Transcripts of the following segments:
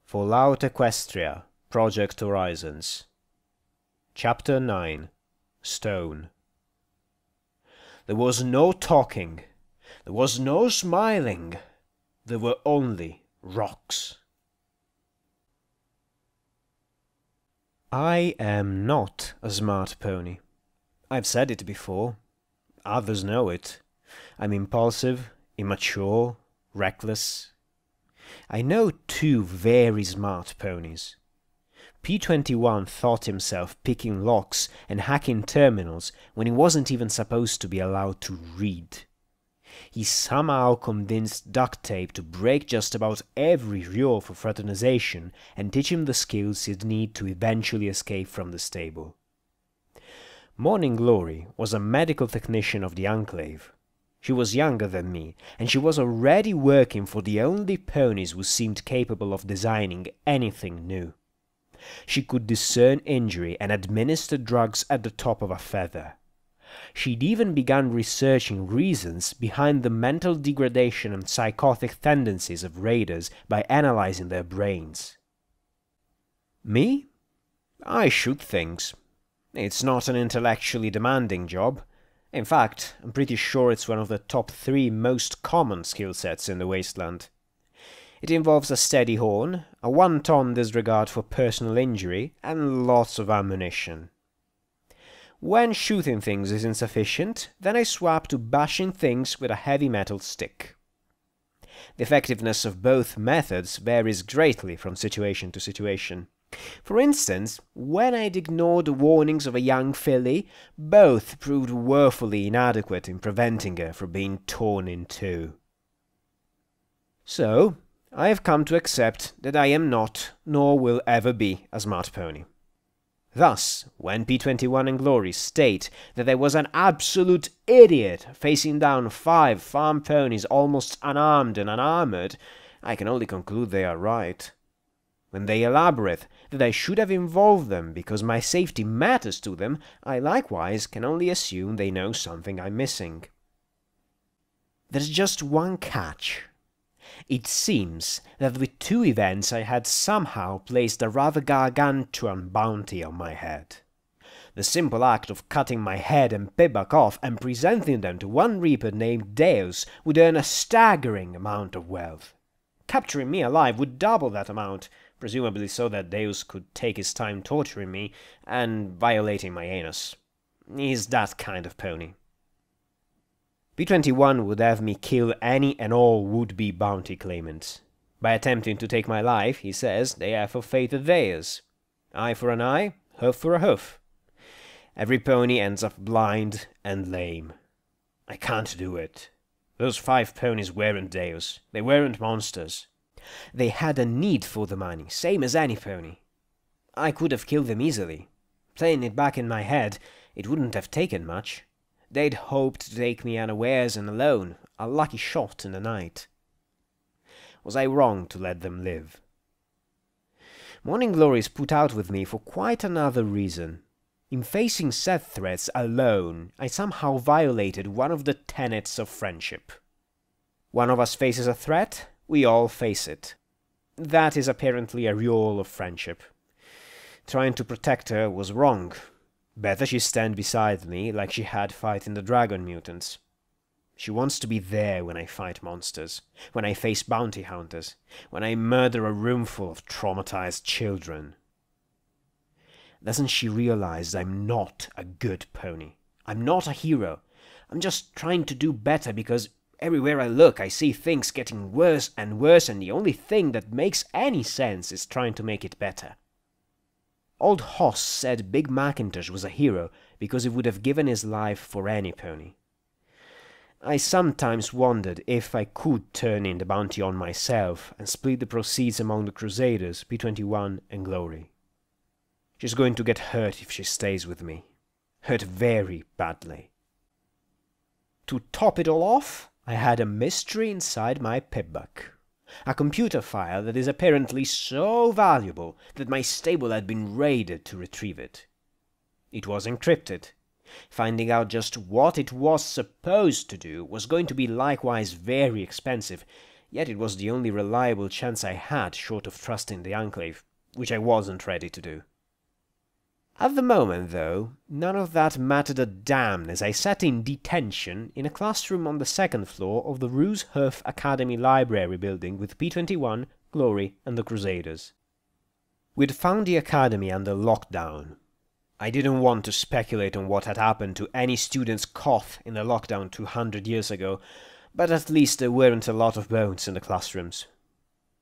Fallout Equestria, Project Horizons. Chapter 9. Stone. There was no talking. There was no smiling. There were only rocks. I am not a smart pony. I've said it before. Others know it. I'm impulsive, immature, reckless. I know two very smart ponies. P21 thought himself picking locks and hacking terminals when he wasn't even supposed to be allowed to read. He somehow convinced duct tape to break just about every rule for fraternization and teach him the skills he'd need to eventually escape from the stable. Morning Glory was a medical technician of the Enclave. She was younger than me, and she was already working for the only ponies who seemed capable of designing anything new. She could discern injury and administer drugs at the top of a feather. She'd even begun researching reasons behind the mental degradation and psychotic tendencies of raiders by analyzing their brains. Me? I shoot things. It's not an intellectually demanding job. In fact, I'm pretty sure it's one of the top 3 most common skill sets in the wasteland. It involves a steady horn, a 1-ton disregard for personal injury, and lots of ammunition. When shooting things is insufficient, then I swap to bashing things with a heavy metal stick. The effectiveness of both methods varies greatly from situation to situation. For instance, when I'd ignored the warnings of a young filly, both proved woefully inadequate in preventing her from being torn in two. So, I have come to accept that I am not, nor will ever be, a smart pony. Thus, when P21 and Glory state that I was an absolute idiot facing down 5 farm ponies almost unarmed and unarmored, I can only conclude they are right. When they elaborate that I should have involved them because my safety matters to them, I likewise can only assume they know something I'm missing. There's just one catch. It seems that with 2 events I had somehow placed a rather gargantuan bounty on my head. The simple act of cutting my head and pibback off and presenting them to one reaper named Deus would earn a staggering amount of wealth. Capturing me alive would double that amount, presumably so that Deus could take his time torturing me and violating my anus. He's that kind of pony. P21 would have me kill any and all would-be bounty claimants. By attempting to take my life, he says, they have forfeited theirs. Eye for an eye, hoof for a hoof. Every pony ends up blind and lame. I can't do it. Those 5 ponies weren't Deus. They weren't monsters. They had a need for the money, same as any pony. I could have killed them easily. Playing it back in my head, it wouldn't have taken much. They'd hoped to take me unawares and alone, a lucky shot in the night. Was I wrong to let them live? Morning Glory's put out with me for quite another reason. In facing said threats alone, I somehow violated one of the tenets of friendship. One of us faces a threat, we all face it. That is apparently a rule of friendship. Trying to protect her was wrong. Better she stand beside me like she had fighting the dragon mutants. She wants to be there when I fight monsters, when I face bounty hunters, when I murder a roomful of traumatized children. Doesn't she realize I'm not a good pony? I'm not a hero. I'm just trying to do better because everywhere I look I see things getting worse and worse, and the only thing that makes any sense is trying to make it better. Old Hoss said Big Macintosh was a hero because he would have given his life for any pony. I sometimes wondered if I could turn in the bounty on myself and split the proceeds among the Crusaders, P21 and Glory. She's going to get hurt if she stays with me. Hurt very badly. To top it all off, I had a mystery inside my pibback. A computer file that is apparently so valuable that my stable had been raided to retrieve it. It was encrypted. Finding out just what it was supposed to do was going to be likewise very expensive, yet it was the only reliable chance I had short of trusting the Enclave, which I wasn't ready to do. At the moment, though, none of that mattered a damn as I sat in detention in a classroom on the second floor of the Rooshof Academy Library building with P-21, Glory, and the Crusaders. We'd found the academy under lockdown. I didn't want to speculate on what had happened to any student's cough in the lockdown 200 years ago, but at least there weren't a lot of bones in the classrooms.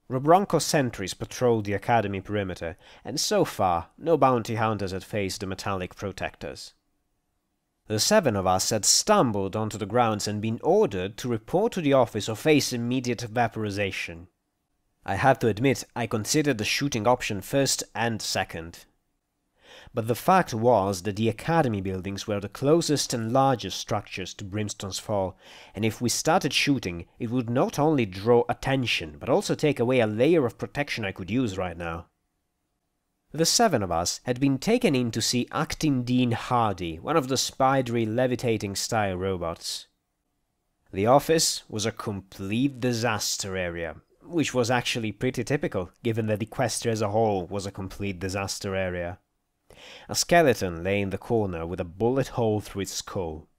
Robronco sentries patrolled the academy perimeter, and so far no bounty hunters had faced the metallic protectors. The 7 of us had stumbled onto the grounds and been ordered to report to the office or face immediate vaporization. I had to admit I considered the shooting option first and second. But the fact was that the academy buildings were the closest and largest structures to Brimstone's Fall, and if we started shooting, it would not only draw attention, but also take away a layer of protection I could use right now. The 7 of us had been taken in to see Acting Dean Hardy, one of the spidery levitating-style robots. The office was a complete disaster area, which was actually pretty typical, given that Equestria as a whole was a complete disaster area. A skeleton lay in the corner with a bullet hole through its skull.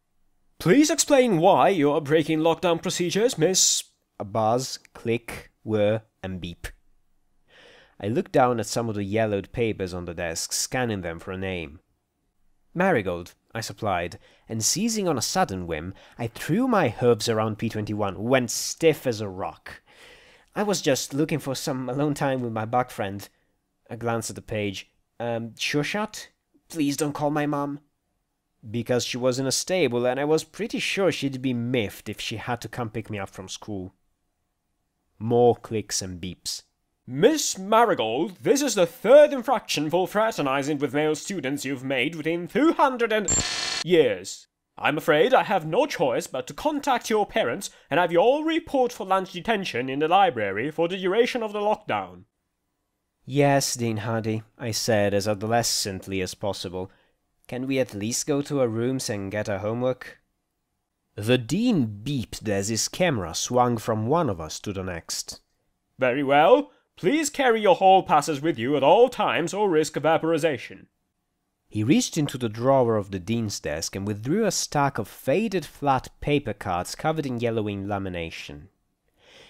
"Please explain why you are breaking lockdown procedures, Miss—" A buzz, click, whir, and beep. I looked down at some of the yellowed papers on the desk, scanning them for a name. "Marigold," I supplied, and seizing on a sudden whim, I threw my hooves around P-21, who went stiff as a rock. I was just looking for some alone time with my bug friend. I glanced at the page. Sure shot? Please don't call my mom." Because she was in a stable, and I was pretty sure she'd be miffed if she had to come pick me up from school. More clicks and beeps. "Miss Marigold, this is the 3rd infraction for fraternizing with male students you've made within 200 years. I'm afraid I have no choice but to contact your parents and have you all report for lunch detention in the library for the duration of the lockdown." "Yes, Dean Hardy," I said as adolescently as possible. "Can we at least go to our rooms and get our homework?" The Dean beeped as his camera swung from one of us to the next. "Very well. Please carry your hall passes with you at all times or risk vaporization." He reached into the drawer of the Dean's desk and withdrew a stack of faded flat paper cards covered in yellowing lamination.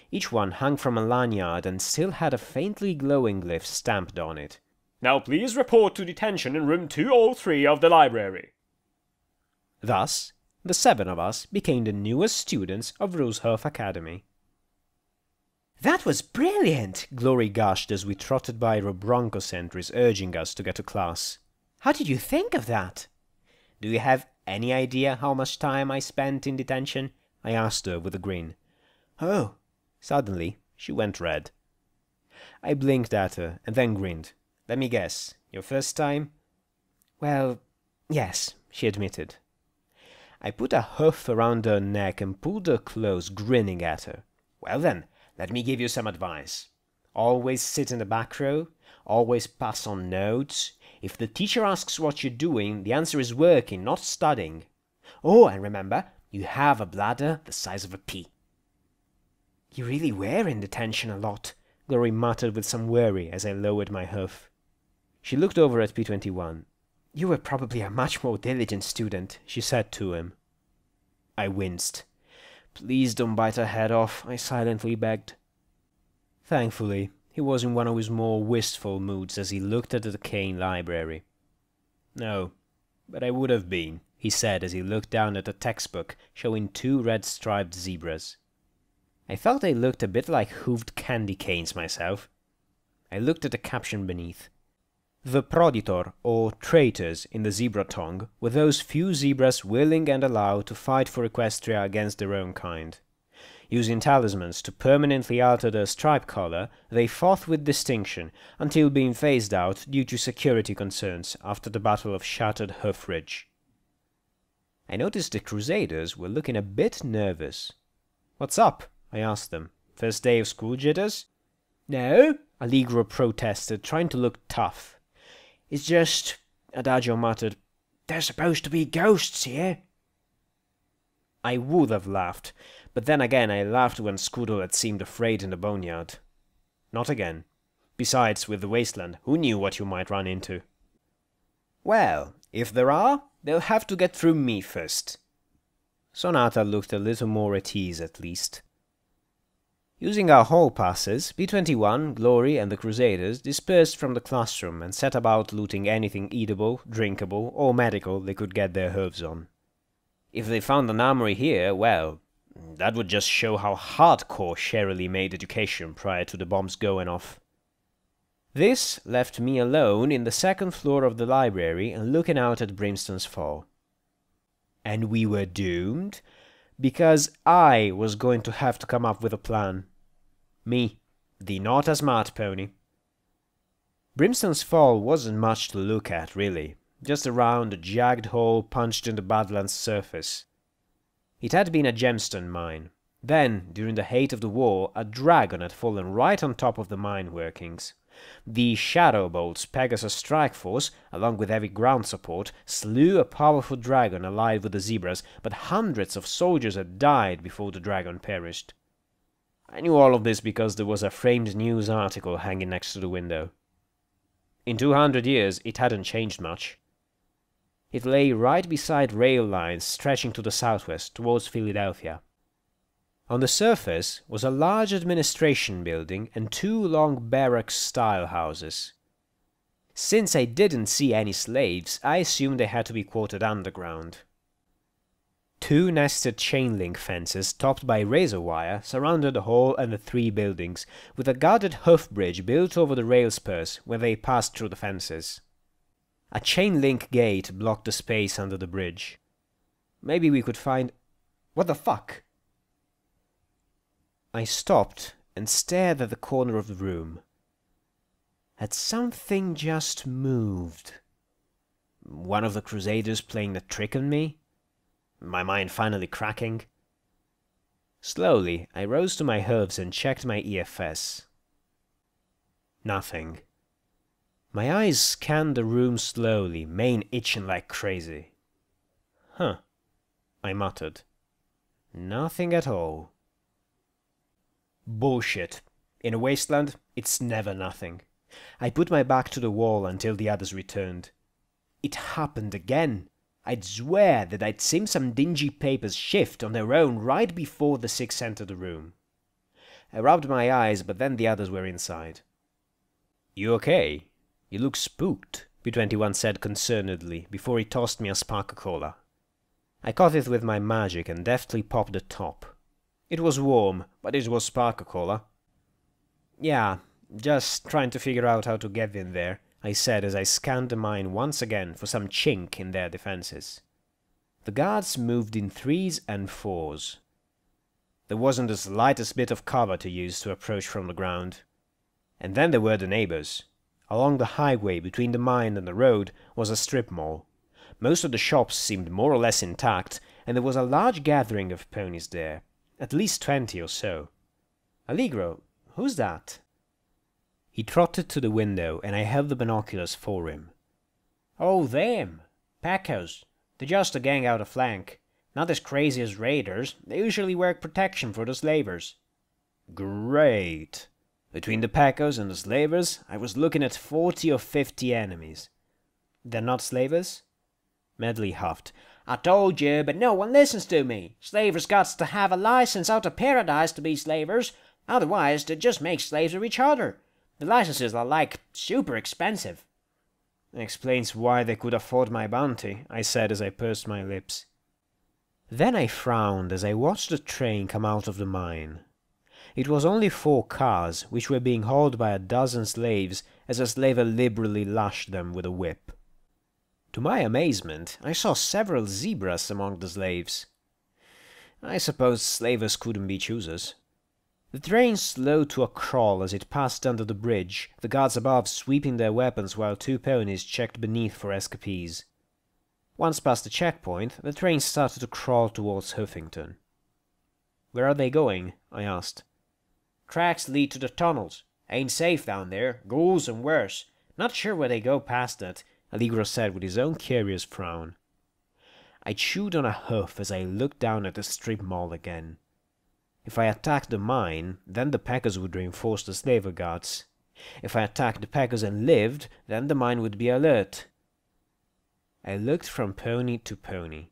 Each one hung from a lanyard and still had a faintly glowing glyph stamped on it. "Now please report to detention in room 203 of the library." Thus, the 7 of us became the newest students of Rooshof Academy. "That was brilliant!" Glory gushed as we trotted by Robronco sentries urging us to get to class. "How did you think of that?" "Do you have any idea how much time I spent in detention?" I asked her with a grin. "Oh." Suddenly, she went red. I blinked at her and then grinned. "Let me guess, your first time?" "Well, yes," she admitted. I put a hoof around her neck and pulled her close, grinning at her. "Well then, let me give you some advice. Always sit in the back row. Always pass on notes. If the teacher asks what you're doing, the answer is working, not studying. Oh, and remember, you have a bladder the size of a pea." "You really were in detention a lot," Glory muttered with some worry as I lowered my hoof. She looked over at P-21. "You were probably a much more diligent student," she said to him. I winced. "Please don't bite her head off," I silently begged. Thankfully, he was in one of his more wistful moods as he looked at the decaying library. "No, but I would have been," he said as he looked down at the textbook showing 2 red-striped zebras. I felt they looked a bit like hooved candy canes myself. I looked at the caption beneath. "The proditor, or traitors in the zebra tongue, were those few zebras willing and allowed to fight for Equestria against their own kind. Using talismans to permanently alter their stripe color, they fought with distinction, until being phased out due to security concerns after the Battle of Shattered Hoof Ridge." I noticed the Crusaders were looking a bit nervous. "What's up?" I asked them. "First day of school jitters?" "No," Allegro protested, trying to look tough. "It's just," Adagio muttered, "there's supposed to be ghosts here." I would have laughed, But then again I laughed when Scoodle had seemed afraid in the boneyard. Not again. Besides, with the wasteland, who knew what you might run into? Well, if there are, they'll have to get through me first. Sonata looked a little more at ease, at least. Using our hall passes, B-21, Glory and the Crusaders dispersed from the classroom and set about looting anything eatable, drinkable, or medical they could get their hooves on. If they found an armory here, well, that would just show how hardcore Shirley made education prior to the bombs going off. This left me alone in the second floor of the library and looking out at Brimstone's Fall. And we were doomed, because I was going to have to come up with a plan. Me, the not-as-smart pony. Brimstone's Fall wasn't much to look at, really. Just a round, jagged hole punched in the Badlands surface. It had been a gemstone mine. Then, during the height of the war, a dragon had fallen right on top of the mine workings. The Shadowbolt's Pegasus Strike Force, along with heavy ground support, slew a powerful dragon allied with the zebras, but hundreds of soldiers had died before the dragon perished. I knew all of this because there was a framed news article hanging next to the window. In 200 years, it hadn't changed much. It lay right beside rail lines stretching to the southwest towards Philadelphia. On the surface was a large administration building and two long barracks-style houses. Since I didn't see any slaves, I assumed they had to be quartered underground. Two nested chain-link fences topped by razor wire surrounded the hall and the three buildings, with a guarded hoof bridge built over the rail spurs where they passed through the fences. A chain-link gate blocked the space under the bridge. Maybe we could find... What the fuck? I stopped and stared at the corner of the room. Had something just moved? One of the Crusaders playing a trick on me? My mind finally cracking? Slowly, I rose to my hooves and checked my EFS. Nothing. My eyes scanned the room slowly, mane itching like crazy. Huh, I muttered. Nothing at all. Bullshit. In a wasteland, it's never nothing. I put my back to the wall until the others returned. It happened again. I'd swear that I'd seen some dingy papers shift on their own right before the six entered the room. I rubbed my eyes, but then the others were inside. You okay? You look spooked, B-21 said concernedly, before he tossed me a Sparka-Cola. I caught it with my magic and deftly popped the top. It was warm, but it was Sparka-Cola. Yeah, just trying to figure out how to get in there, I said as I scanned the mine once again for some chink in their defenses. The guards moved in 3s and 4s. There wasn't the slightest bit of cover to use to approach from the ground. And then there were the neighbors. Along the highway between the mine and the road was a strip mall. Most of the shops seemed more or less intact, and there was a large gathering of ponies there. At least 20 or so. Allegro, who's that? He trotted to the window, and I held the binoculars for him. Oh, them. Packers. They're just a gang out of flank. Not as crazy as raiders. They usually work protection for the slavers. Great. Between the Packers and the slavers, I was looking at 40 or 50 enemies. They're not slavers? Medley huffed. I told you, but no one listens to me. Slavers got to have a license out of paradise to be slavers. Otherwise, they just make slaves of each other. The licenses are, like, super expensive. Explains why they could afford my bounty, I said as I pursed my lips. Then I frowned as I watched the train come out of the mine. It was only 4 cars, which were being hauled by a dozen slaves as a slaver liberally lashed them with a whip. To my amazement, I saw several zebras among the slaves. I suppose slavers couldn't be choosers. The train slowed to a crawl as it passed under the bridge, the guards above sweeping their weapons while 2 ponies checked beneath for escapees. Once past the checkpoint, the train started to crawl towards Huffington. Where are they going? I asked. Tracks lead to the tunnels. Ain't safe down there. Ghouls and worse. Not sure where they go past that, Allegro said with his own curious frown. I chewed on a hoof as I looked down at the strip mall again. If I attacked the mine, then the packers would reinforce the slaver guards. If I attacked the packers and lived, then the mine would be alert. I looked from pony to pony.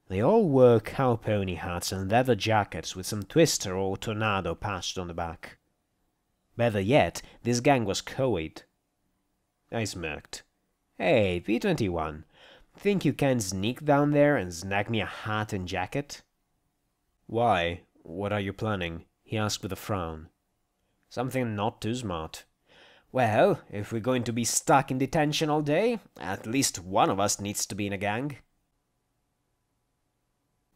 They all wore cow pony hats and leather jackets with some twister or tornado patched on the back. Better yet, this gang was co-ed. I smirked. Hey, P-21, think you can sneak down there and snag me a hat and jacket? Why? What are you planning? He asked with a frown. Something not too smart. Well, if we're going to be stuck in detention all day, at least one of us needs to be in a gang.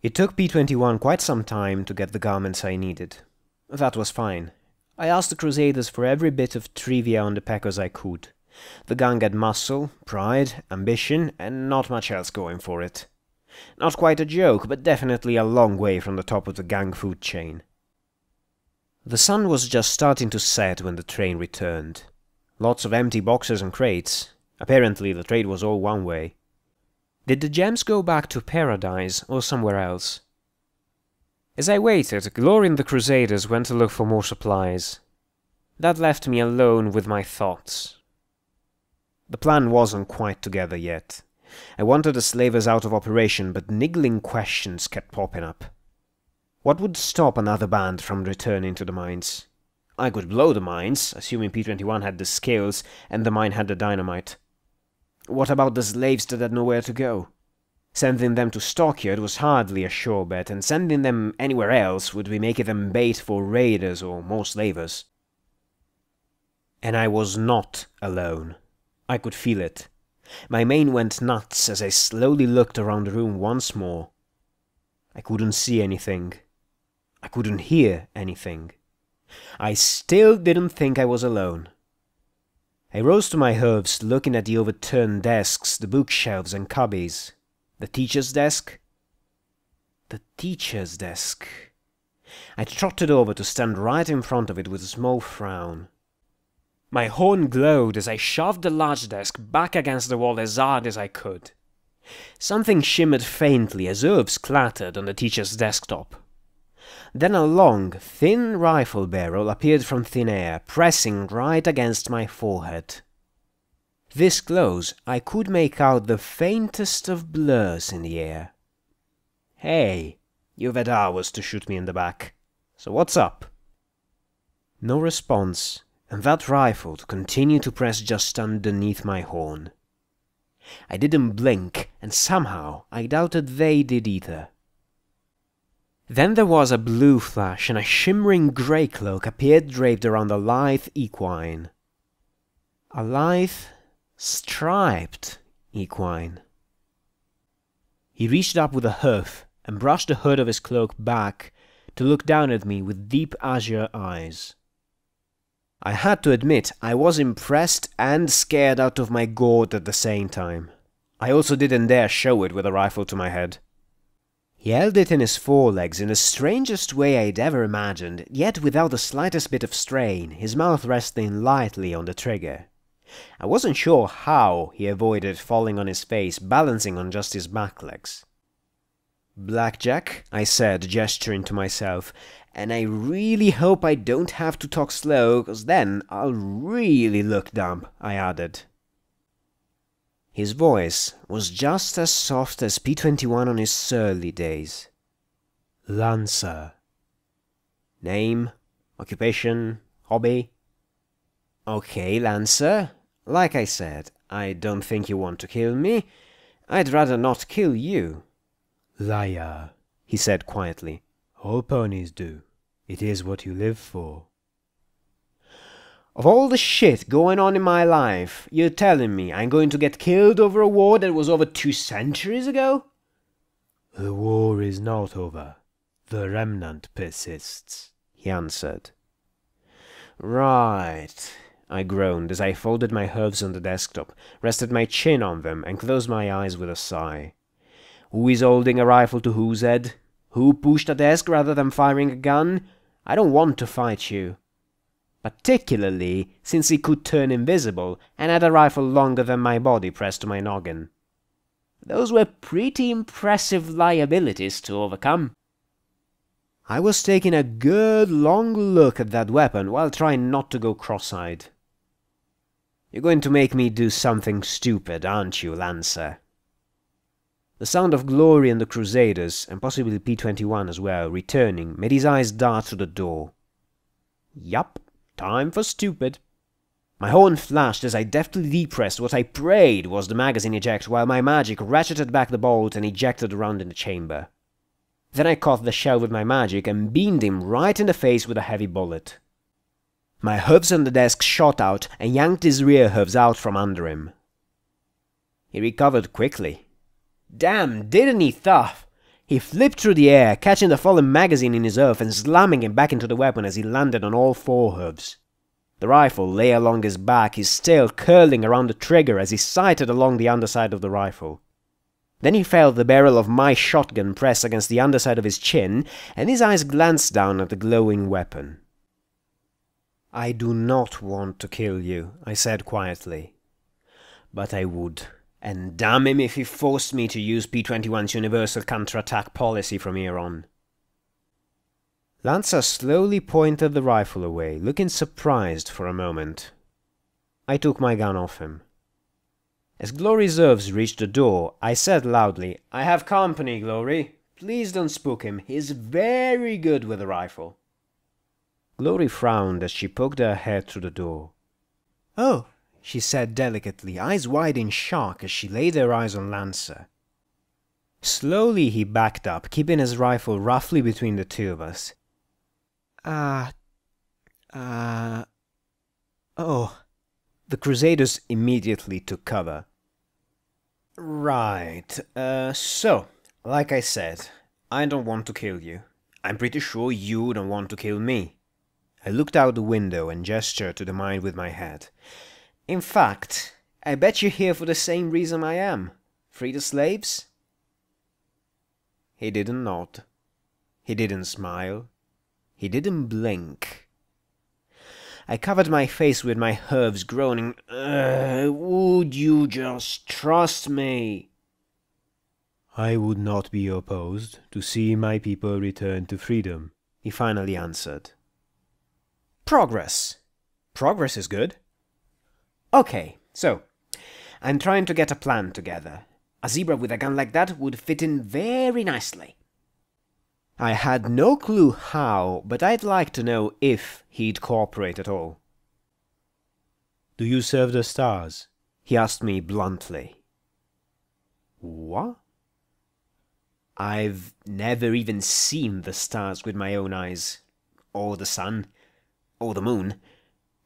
It took P-21 quite some time to get the garments I needed. That was fine. I asked the Crusaders for every bit of trivia on the packers I could. The gang had muscle, pride, ambition, and not much else going for it. Not quite a joke, but definitely a long way from the top of the gang food chain. The sun was just starting to set when the train returned. Lots of empty boxes and crates. Apparently the trade was all one way. Did the gems go back to Paradise or somewhere else? As I waited, Glory and the Crusaders went to look for more supplies. That left me alone with my thoughts. The plan wasn't quite together yet. I wanted the slavers out of operation, but niggling questions kept popping up. What would stop another band from returning to the mines? I could blow the mines, assuming P-21 had the skills and the mine had the dynamite. What about the slaves that had nowhere to go? Sending them to Stockyard was hardly a sure bet, and sending them anywhere else would be making them bait for raiders or more slavers. And I was not alone. I could feel it. My mane went nuts as I slowly looked around the room once more. I couldn't see anything. I couldn't hear anything. I still didn't think I was alone. I rose to my hooves, looking at the overturned desks, the bookshelves and cubbies. The teacher's desk? The teacher's desk. I trotted over to stand right in front of it with a small frown. My horn glowed as I shoved the large desk back against the wall as hard as I could. Something shimmered faintly as herbs clattered on the teacher's desktop. Then a long, thin rifle barrel appeared from thin air, pressing right against my forehead. This close, I could make out the faintest of blurs in the air. Hey, you've had hours to shoot me in the back. So what's up? No response, and that rifle continued to press just underneath my horn. I didn't blink, and somehow I doubted they did either. Then there was a blue flash, and a shimmering grey cloak appeared draped around a lithe equine. A lithe, striped equine. He reached up with a hoof and brushed the hood of his cloak back to look down at me with deep azure eyes. I had to admit I was impressed and scared out of my gourd at the same time. I also didn't dare show it with a rifle to my head. He held it in his forelegs in the strangest way I'd ever imagined, yet without the slightest bit of strain, his mouth resting lightly on the trigger. I wasn't sure how he avoided falling on his face, balancing on just his back legs. "Blackjack," I said, gesturing to myself, "and I really hope I don't have to talk slow, 'cause then I'll really look dumb," I added. His voice was just as soft as P-21 on his surly days. "Lancer." Name, occupation, hobby? "Okay, Lancer. Like I said, I don't think you want to kill me. I'd rather not kill you." "Liar," he said quietly. "All ponies do. It is what you live for." Of all the shit going on in my life, you're telling me I'm going to get killed over a war that was over 2 centuries ago? "The war is not over. The remnant persists," he answered. "Right," I groaned as I folded my hooves on the desktop, rested my chin on them, and closed my eyes with a sigh. Who is holding a rifle to whose head? Who pushed a desk rather than firing a gun? I don't want to fight you. Particularly since he could turn invisible and had a rifle longer than my body pressed to my noggin. Those were pretty impressive liabilities to overcome. I was taking a good long look at that weapon while trying not to go cross-eyed. "You're going to make me do something stupid, aren't you, Lancer?" The sound of Glory and the Crusaders, and possibly P-21 as well, returning, made his eyes dart to the door. Yup, time for stupid. My horn flashed as I deftly depressed what I prayed was the magazine eject while my magic ratcheted back the bolt and ejected the round in the chamber. Then I caught the shell with my magic and beamed him right in the face with a heavy bullet. My hooves on the desk shot out and yanked his rear hooves out from under him. He recovered quickly. Damn, didn't he tough? He flipped through the air, catching the fallen magazine in his hoof and slamming him back into the weapon as he landed on all four hooves. The rifle lay along his back, his tail curling around the trigger as he sighted along the underside of the rifle. Then he felt the barrel of my shotgun press against the underside of his chin, and his eyes glanced down at the glowing weapon. "I do not want to kill you," I said quietly. "But I would, and damn him if he forced me to use P-21's universal counterattack policy from here on." Lancer slowly pointed the rifle away, looking surprised for a moment. I took my gun off him. As Glory's hooves reached the door, I said loudly, "I have company, Glory. Please don't spook him. He's very good with a rifle." Glory frowned as she poked her head through the door. "Oh," she said delicately, eyes wide in shock as she laid her eyes on Lancer. Slowly he backed up, keeping his rifle roughly between the two of us. Oh. The Crusaders immediately took cover. "Right, so, like I said, I don't want to kill you. I'm pretty sure you don't want to kill me." I looked out the window and gestured to the mine with my head. "In fact, I bet you're here for the same reason I am. Free the slaves?" He didn't nod. He didn't smile. He didn't blink. I covered my face with my hooves, groaning, "Would you just trust me?" "I would not be opposed to see my people return to freedom," he finally answered. "Progress. Progress is good. Okay, so, I'm trying to get a plan together. A zebra with a gun like that would fit in very nicely." I had no clue how, but I'd like to know if he'd cooperate at all. "Do you serve the stars?" he asked me bluntly. What? I've never even seen the stars with my own eyes. Or the sun. Or the moon.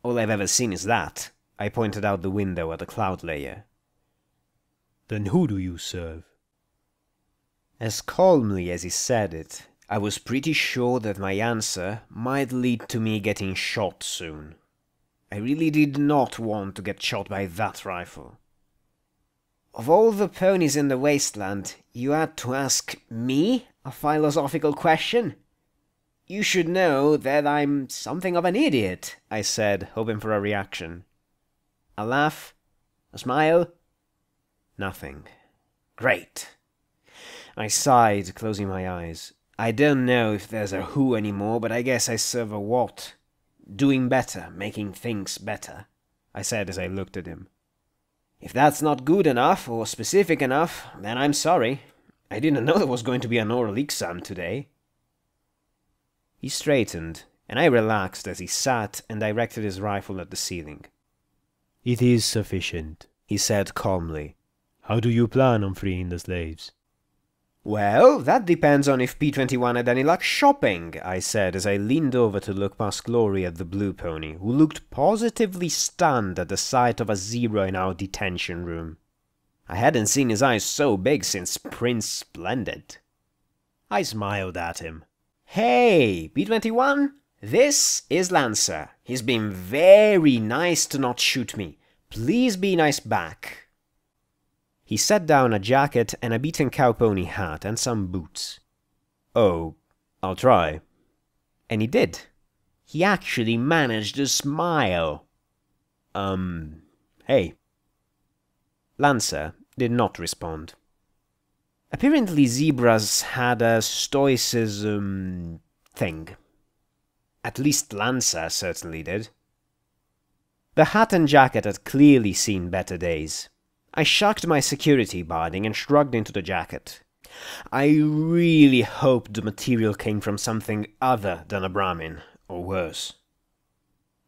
All I've ever seen is that. I pointed out the window at the cloud layer. "Then who do you serve?" As calmly as he said it, I was pretty sure that my answer might lead to me getting shot soon. I really did not want to get shot by that rifle. Of all the ponies in the wasteland, you had to ask me a philosophical question? "You should know that I'm something of an idiot," I said, hoping for a reaction. A laugh? A smile? Nothing. Great. I sighed, closing my eyes. I don't know if there's a who anymore, but I guess I serve a what. Doing better, making things better, I said as I looked at him. If that's not good enough or specific enough, then I'm sorry. I didn't know there was going to be an oral exam today. He straightened, and I relaxed as he sat and directed his rifle at the ceiling. "It is sufficient," he said calmly. "How do you plan on freeing the slaves?" "Well, that depends on if P-21 had any luck shopping," I said as I leaned over to look past Glory at the blue pony, who looked positively stunned at the sight of a zebra in our detention room. I hadn't seen his eyes so big since Prince Splendid. I smiled at him. "Hey, P-21, this is Lancer. He's been very nice to not shoot me. Please be nice back." He set down a jacket and a beaten cow pony hat and some boots. "Oh, I'll try." And he did. He actually managed to smile. Hey. Lancer did not respond. Apparently zebras had a stoicism thing. At least Lancer certainly did. The hat and jacket had clearly seen better days. I shucked my security barding and shrugged into the jacket. I really hoped the material came from something other than a Brahmin, or worse.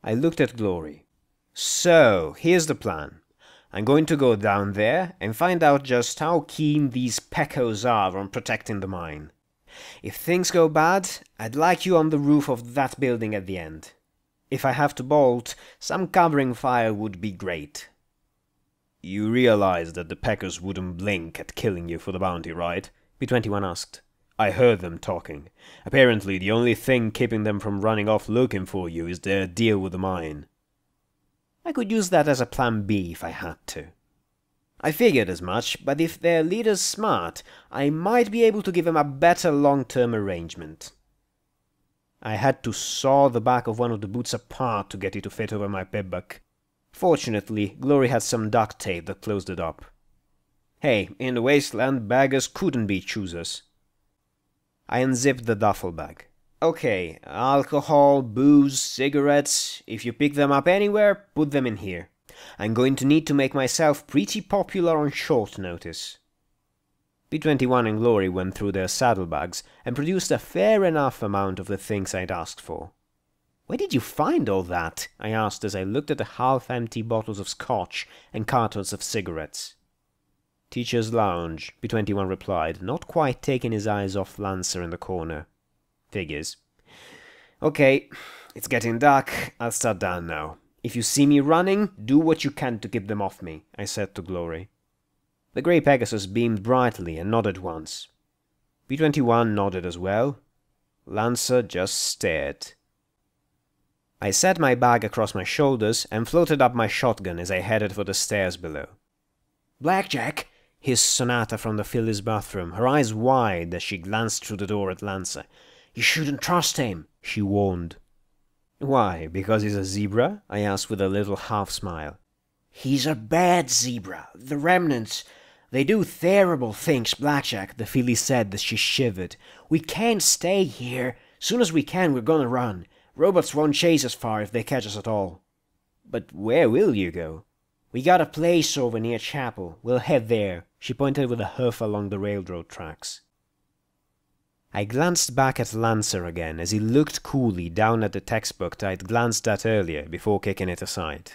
I looked at Glory. So, here's the plan. I'm going to go down there and find out just how keen these peccos are on protecting the mine. If things go bad, I'd like you on the roof of that building at the end. If I have to bolt, some covering fire would be great. You realize that the peccos wouldn't blink at killing you for the bounty, right? B-21 asked. I heard them talking. Apparently the only thing keeping them from running off looking for you is their deal with the mine. I could use that as a plan B if I had to. I figured as much, but if their leader's smart, I might be able to give him a better long-term arrangement. I had to saw the back of one of the boots apart to get it to fit over my pibbuck. Fortunately, Glory had some duct tape that closed it up. Hey, in the wasteland, beggars couldn't be choosers. I unzipped the duffel bag. Okay, alcohol, booze, cigarettes. If you pick them up anywhere, put them in here. I'm going to need to make myself pretty popular on short notice. B-21 and Glory went through their saddlebags and produced a fair enough amount of the things I'd asked for. Where did you find all that? I asked as I looked at the half-empty bottles of scotch and cartons of cigarettes. Teacher's lounge, B-21 replied, not quite taking his eyes off Lancer in the corner. Figures. Okay, it's getting dark. I'll start down now. If you see me running, do what you can to keep them off me, I said to Glory. The grey Pegasus beamed brightly and nodded once. B-21 nodded as well. Lancer just stared. I set my bag across my shoulders and floated up my shotgun as I headed for the stairs below. Blackjack! Hissed Sonata from the Philly's bathroom, her eyes wide as she glanced through the door at Lancer. You shouldn't trust him, she warned. Why, because he's a zebra? I asked with a little half-smile. He's a bad zebra. The remnants. They do terrible things, Blackjack, the filly said as she shivered. We can't stay here. Soon as we can, we're gonna run. Robots won't chase us far if they catch us at all. But where will you go? We got a place over near Chapel. We'll head there. She pointed with a hoof along the railroad tracks. I glanced back at Lancer again as he looked coolly down at the textbook I'd glanced at earlier before kicking it aside.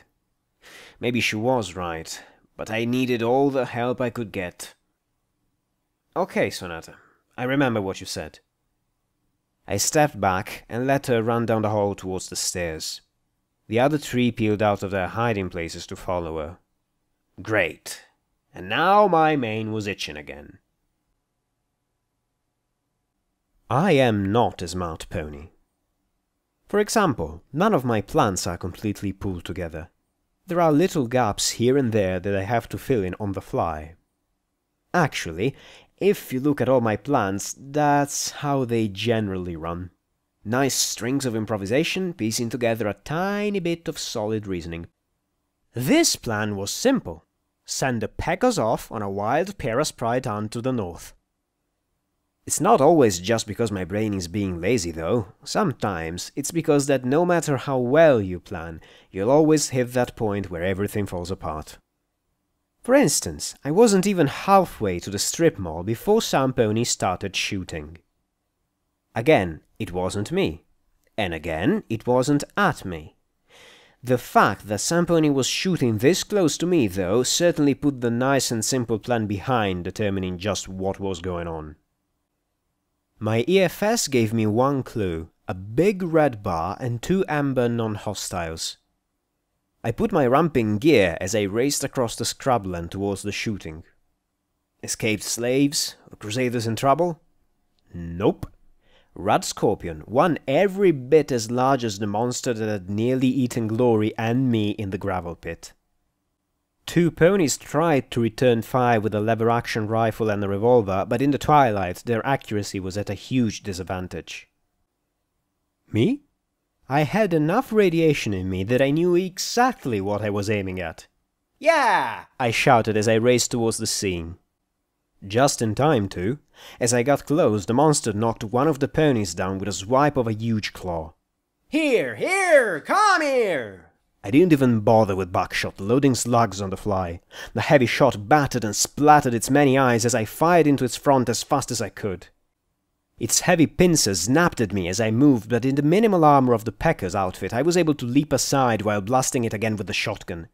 Maybe she was right, but I needed all the help I could get. Okay, Sonata, I remember what you said. I stepped back and let her run down the hall towards the stairs. The other three peeled out of their hiding places to follow her. Great. And now my mane was itching again. I am not a smart pony. For example, none of my plans are completely pulled together. There are little gaps here and there that I have to fill in on the fly. Actually, if you look at all my plans, that's how they generally run. Nice strings of improvisation piecing together a tiny bit of solid reasoning. This plan was simple. Send the Peccos off on a wild Parasprite hunt to the north. It's not always just because my brain is being lazy, though. Sometimes it's because that no matter how well you plan, you'll always hit that point where everything falls apart. For instance, I wasn't even halfway to the strip mall before Samponi started shooting. Again, it wasn't me. And again, it wasn't at me. The fact that Samponi was shooting this close to me, though, certainly put the nice and simple plan behind determining just what was going on. My EFS gave me one clue, a big red bar and 2 amber non-hostiles. I put my ramp in gear as I raced across the scrubland towards the shooting. Escaped slaves? Crusaders in trouble? Nope. Red Scorpion, one every bit as large as the monster that had nearly eaten Glory and me in the gravel pit. 2 ponies tried to return fire with a lever-action rifle and a revolver, but in the twilight their accuracy was at a huge disadvantage. Me? I had enough radiation in me that I knew exactly what I was aiming at. Yeah! I shouted as I raced towards the scene. Just in time, too. As I got close, the monster knocked one of the ponies down with a swipe of a huge claw. Here, here, come here! I didn't even bother with buckshot, loading slugs on the fly. The heavy shot battered and splattered its many eyes as I fired into its front as fast as I could. Its heavy pincers snapped at me as I moved, but in the minimal armor of the Pecker's outfit, I was able to leap aside while blasting it again with the shotgun.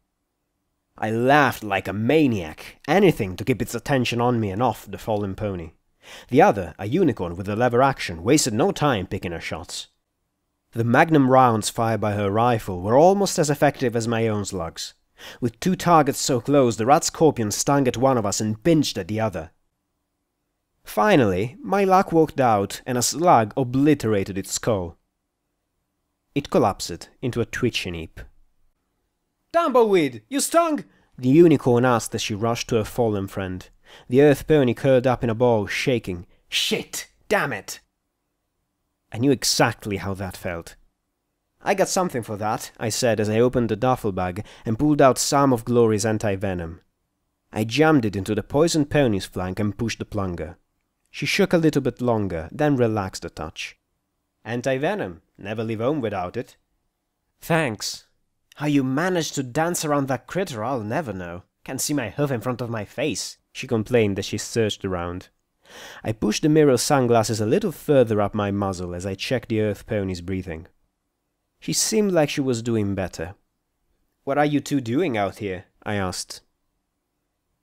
I laughed like a maniac, anything to keep its attention on me and off the fallen pony. The other, a unicorn with a lever action, wasted no time picking her shots. The magnum rounds fired by her rifle were almost as effective as my own slugs. With two targets so close, the rat scorpion stung at one of us and pinched at the other. Finally, my luck worked out and a slug obliterated its skull. It collapsed into a twitching heap. Tumbleweed, you stung? The unicorn asked as she rushed to her fallen friend. The earth pony curled up in a ball, shaking. Shit! Damn it! I knew exactly how that felt. I got something for that, I said as I opened the duffel bag and pulled out some of Glory's anti-venom. I jammed it into the poisoned pony's flank and pushed the plunger. She shook a little bit longer, then relaxed a touch. Anti-venom. Never leave home without it. Thanks. How you managed to dance around that critter, I'll never know. Can't see my hoof in front of my face, she complained as she searched around. I pushed the mirror sunglasses a little further up my muzzle as I checked the earth pony's breathing. She seemed like she was doing better. What are you two doing out here? I asked.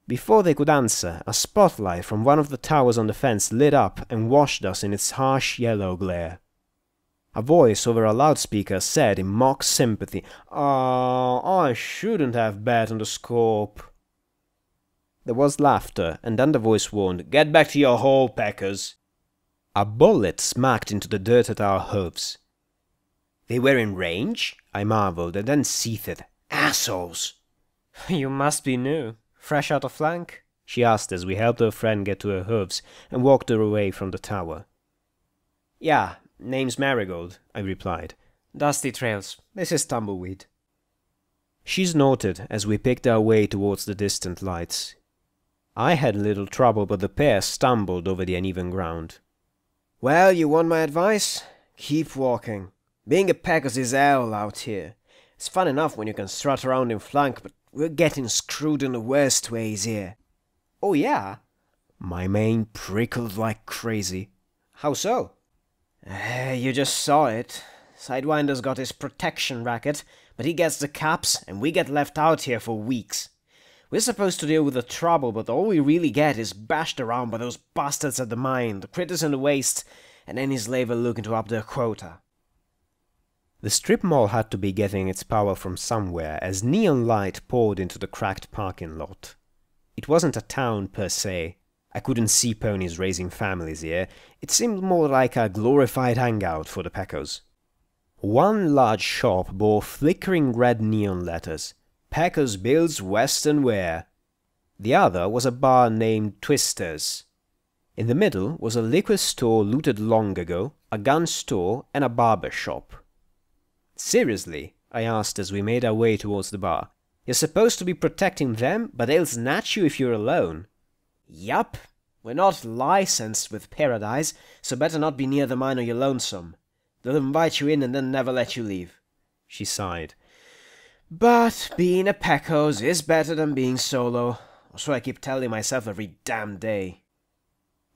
Before they could answer, a spotlight from one of the towers on the fence lit up and washed us in its harsh yellow glare. A voice over a loudspeaker said in mock sympathy, "Oh, I shouldn't have bet on the scope." There was laughter, and then the voice warned, "Get back to your hole, Packers." A bullet smacked into the dirt at our hooves. They were in range? I marveled, and then seethed. Assholes! You must be new. Fresh out of flank? She asked as we helped her friend get to her hooves and walked her away from the tower. Yeah, name's Marigold, I replied. Dusty trails. This is Tumbleweed. She snorted as we picked our way towards the distant lights. I had little trouble, but the pair stumbled over the uneven ground. Well, you want my advice? Keep walking. Being a Packers is hell out here. It's fun enough when you can strut around in flank, but we're getting screwed in the worst ways here. Oh yeah? My mane prickled like crazy. How so? You just saw it. Sidewinder's got his protection racket, but he gets the caps, and we get left out here for weeks. We're supposed to deal with the trouble, but all we really get is bashed around by those bastards at the mine, the critters in the waste, and any slaver looking to up their quota. The strip mall had to be getting its power from somewhere, as neon light poured into the cracked parking lot. It wasn't a town per se. I couldn't see ponies raising families here. It seemed more like a glorified hangout for the Packers. One large shop bore flickering red neon letters, Packers Builds Western Wear. The other was a bar named Twister's. In the middle was a liquor store looted long ago, a gun store, and a barber shop. Seriously? I asked as we made our way towards the bar. You're supposed to be protecting them, but they'll snatch you if you're alone. Yup. We're not licensed with Paradise, so better not be near the mine or you're lonesome. They'll invite you in and then never let you leave. She sighed. But being a Packos is better than being solo, or so I keep telling myself every damn day.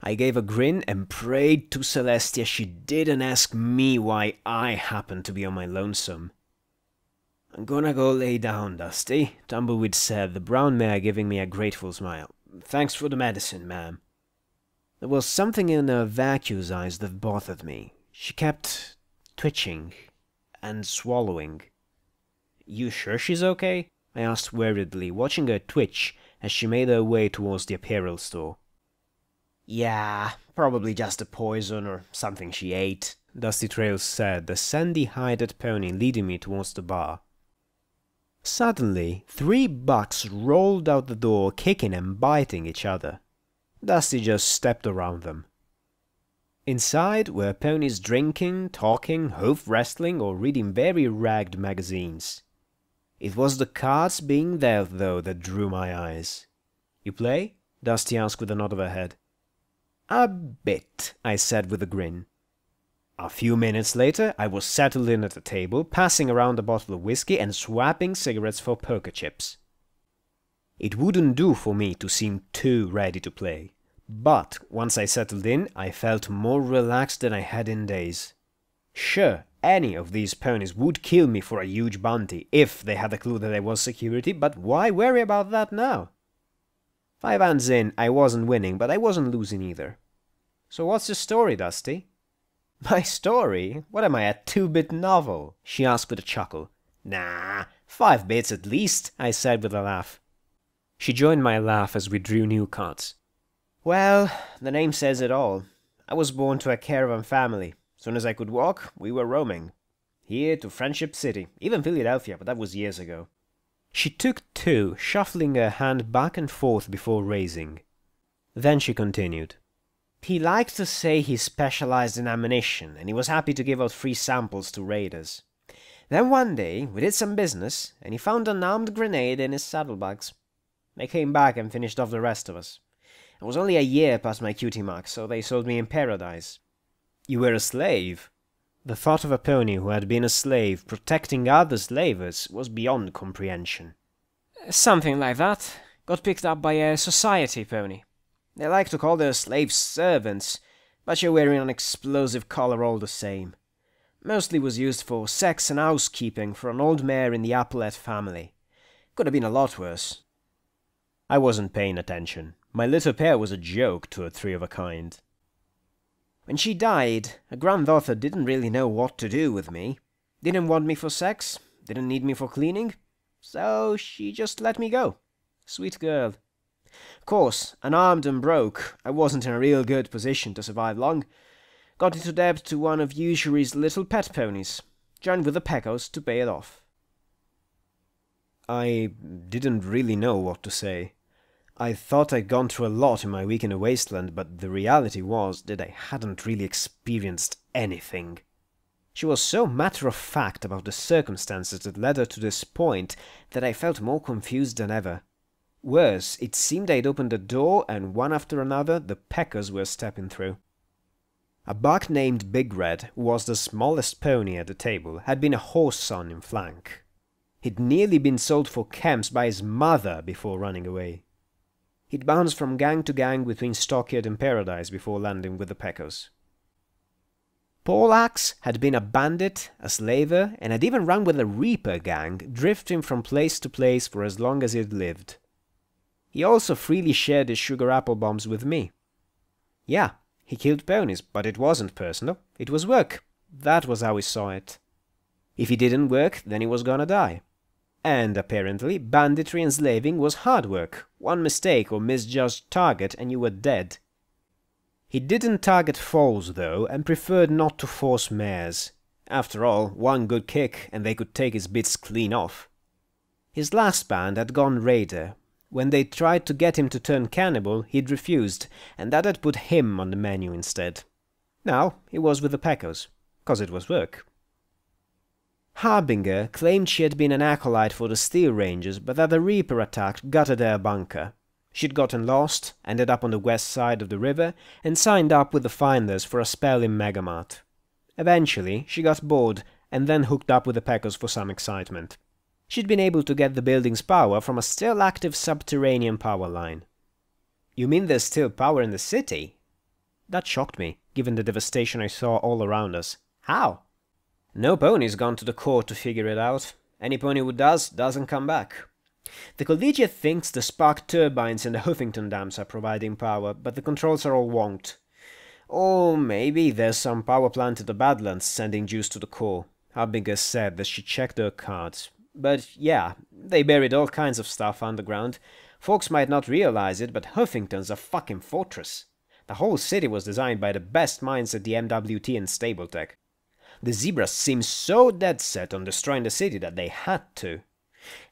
I gave a grin and prayed to Celestia she didn't ask me why I happened to be on my lonesome. I'm gonna go lay down, Dusty, Tumbleweed said, the brown mare giving me a grateful smile. Thanks for the medicine, ma'am. There was something in her vacuous eyes that bothered me. She kept twitching and swallowing. You sure she's okay? I asked worriedly, watching her twitch as she made her way towards the apparel store. Yeah, probably just a poison or something she ate, Dusty Trails said, the sandy-hided pony leading me towards the bar. Suddenly, 3 bucks rolled out the door, kicking and biting each other. Dusty just stepped around them. Inside were ponies drinking, talking, hoof wrestling, or reading very ragged magazines. It was the cards being dealt, though, that drew my eyes. You play? Dusty asked with a nod of her head. A bit, I said with a grin. A few minutes later, I was settled in at the table, passing around a bottle of whiskey and swapping cigarettes for poker chips. It wouldn't do for me to seem too ready to play, but once I settled in, I felt more relaxed than I had in days. Sure, any of these ponies would kill me for a huge bounty if they had a clue that I was security, but why worry about that now? 5 hands in, I wasn't winning, but I wasn't losing either. So what's your story, Dusty? My story? What am I, a 2-bit novel? She asked with a chuckle. Nah, 5 bits at least, I said with a laugh. She joined my laugh as we drew new cards. Well, the name says it all. I was born to a caravan family. Soon as I could walk, we were roaming. Here to Friendship City, even Philadelphia, but that was years ago. She took 2, shuffling her hand back and forth before raising. Then she continued. He liked to say he specialized in ammunition, and he was happy to give out free samples to raiders. Then one day, we did some business, and he found an armed grenade in his saddlebags. I came back and finished off the rest of us. I was only a year past my cutie mark, so they sold me in paradise. You were a slave? The thought of a pony who had been a slave, protecting other slavers, was beyond comprehension. Something like that. Got picked up by a society pony. They like to call their slaves servants, but you're wearing an explosive collar all the same. Mostly was used for sex and housekeeping for an old mare in the Applet family. Could have been a lot worse. I wasn't paying attention. My little pair was a joke to a 3 of a kind. When she died, her granddaughter didn't really know what to do with me. Didn't want me for sex, didn't need me for cleaning, so she just let me go. Sweet girl. Of course, unarmed and broke, I wasn't in a real good position to survive long. Got into debt to one of Usury's little pet ponies. Joined with the Pecos to pay it off. I didn't really know what to say. I thought I'd gone through a lot in my week in the wasteland, but the reality was that I hadn't really experienced anything. She was so matter-of-fact about the circumstances that led her to this point that I felt more confused than ever. Worse, it seemed I'd opened the door and one after another the Peckers were stepping through. A buck named Big Red, who was the smallest pony at the table, had been a horse son in flank. He'd nearly been sold for camps by his mother before running away. He'd bounced from gang to gang between Stockyard and Paradise before landing with the Peckers. Poleaxe had been a bandit, a slaver, and had even run with a Reaper gang, drifting from place to place for as long as he'd lived. He also freely shared his sugar apple bombs with me. Yeah, he killed ponies, but it wasn't personal. It was work. That was how he saw it. If he didn't work, then he was gonna die. And apparently, banditry and slaving was hard work. One mistake or misjudged target and you were dead. He didn't target foals, though, and preferred not to force mares. After all, one good kick and they could take his bits clean off. His last band had gone raider. When they tried to get him to turn cannibal, he'd refused, and that had put him on the menu instead. Now, he was with the Peckers, 'cause it was work. Harbinger claimed she had been an acolyte for the Steel Rangers, but that a Reaper attack gutted her bunker. She'd gotten lost, ended up on the west side of the river, and signed up with the Finders for a spell in Megamart. Eventually, she got bored, and then hooked up with the Peckers for some excitement. She'd been able to get the building's power from a still active subterranean power line. You mean there's still power in the city? That shocked me, given the devastation I saw all around us. How? No pony's gone to the court to figure it out. Any pony who does, doesn't come back. The Collegiate thinks the spark turbines in the Huffington dams are providing power, but the controls are all wonked. Or maybe there's some power plant in the Badlands sending juice to the core. Harbinger said that she checked her cards. But yeah, they buried all kinds of stuff underground. Folks might not realize it, but Huffington's a fucking fortress. The whole city was designed by the best minds at the MWT and Stabletech. The Zebras seemed so dead set on destroying the city that they had to.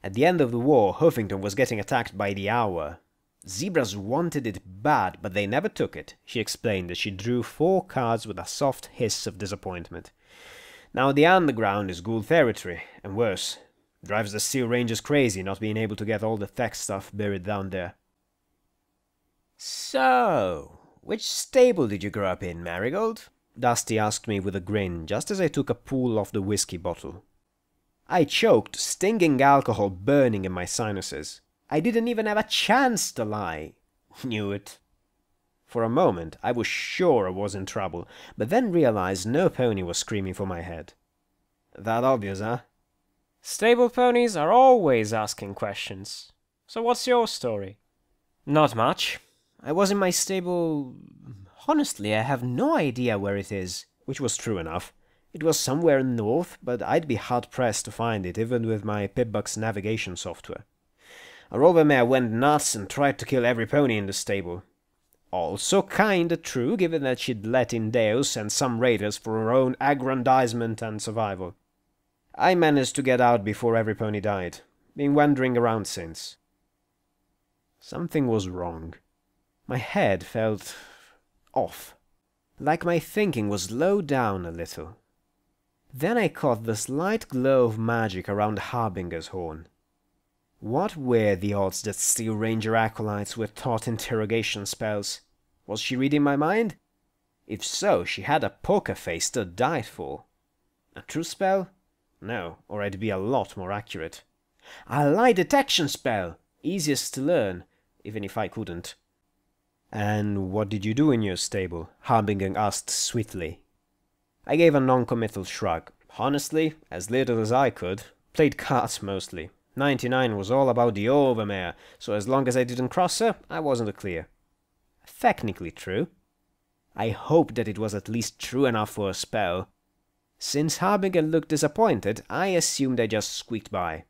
At the end of the war, Huffington was getting attacked by the hour. Zebras wanted it bad, but they never took it, she explained as she drew 4 cards with a soft hiss of disappointment. Now the underground is ghoul territory, and worse. Drives the Steel Rangers crazy not being able to get all the tech stuff buried down there. So, which stable did you grow up in, Marigold? Dusty asked me with a grin, just as I took a pull off the whiskey bottle. I choked, stinging alcohol burning in my sinuses. I didn't even have a chance to lie. Knew it. For a moment, I was sure I was in trouble, but then realized no pony was screaming for my head. That obvious, huh? Stable ponies are always asking questions. So what's your story? Not much. I was in my stable... Honestly, I have no idea where it is, which was true enough. It was somewhere north, but I'd be hard-pressed to find it, even with my Pipbuck's navigation software. A rover mare went nuts and tried to kill every pony in the stable. Also kinda true, given that she'd let in Deus and some raiders for her own aggrandizement and survival. I managed to get out before every pony died. Been wandering around since. Something was wrong. My head felt... off. Like my thinking was slowed down a little. Then I caught the slight glow of magic around Harbinger's horn. What were the odds that Steel Ranger acolytes were taught interrogation spells? Was she reading my mind? If so, she had a poker face to die for. A true spell? No, or I'd be a lot more accurate. A lie detection spell! Easiest to learn, even if I couldn't. And what did you do in your stable? Harbinger asked sweetly. I gave a non-committal shrug. Honestly, as little as I could. Played cards mostly. 99 was all about the overmare, so as long as I didn't cross her, I wasn't clear. Technically true. I hoped that it was at least true enough for a spell. Since Harbinger looked disappointed, I assumed I just squeaked by.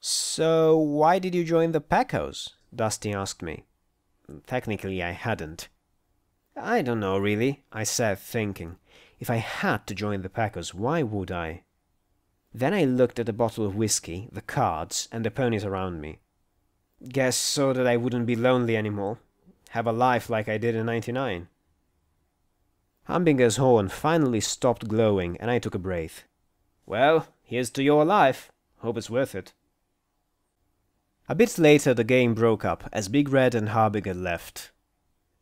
So, why did you join the Pecos? Dusty asked me. Technically, I hadn't. I don't know, really, I said, thinking. If I had to join the Pecos, why would I? Then I looked at the bottle of whiskey, the cards, and the ponies around me. Guess so that I wouldn't be lonely anymore. Have a life like I did in 99. Hambinger's horn finally stopped glowing, and I took a breath. Well, here's to your life. Hope it's worth it. A bit later the game broke up, as Big Red and Harbinger left.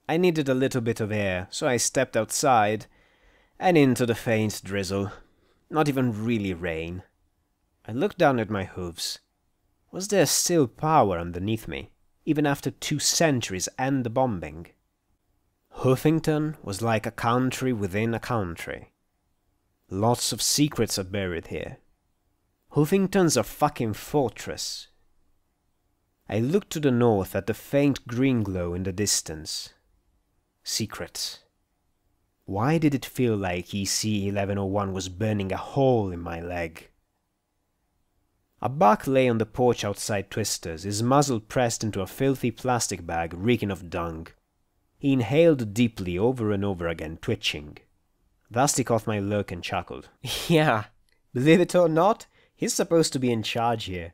I needed a little bit of air, so I stepped outside, and into the faint drizzle. Not even really rain. I looked down at my hooves. Was there still power underneath me, even after 2 centuries and the bombing? Hoofington was like a country within a country. Lots of secrets are buried here. Hoofington's a fucking fortress. I looked to the north at the faint green glow in the distance. Secrets. Why did it feel like EC 1101 was burning a hole in my leg? A buck lay on the porch outside Twister's, his muzzle pressed into a filthy plastic bag reeking of dung. He inhaled deeply over and over again, twitching. Dusty caught my look and chuckled. Yeah, believe it or not, he's supposed to be in charge here.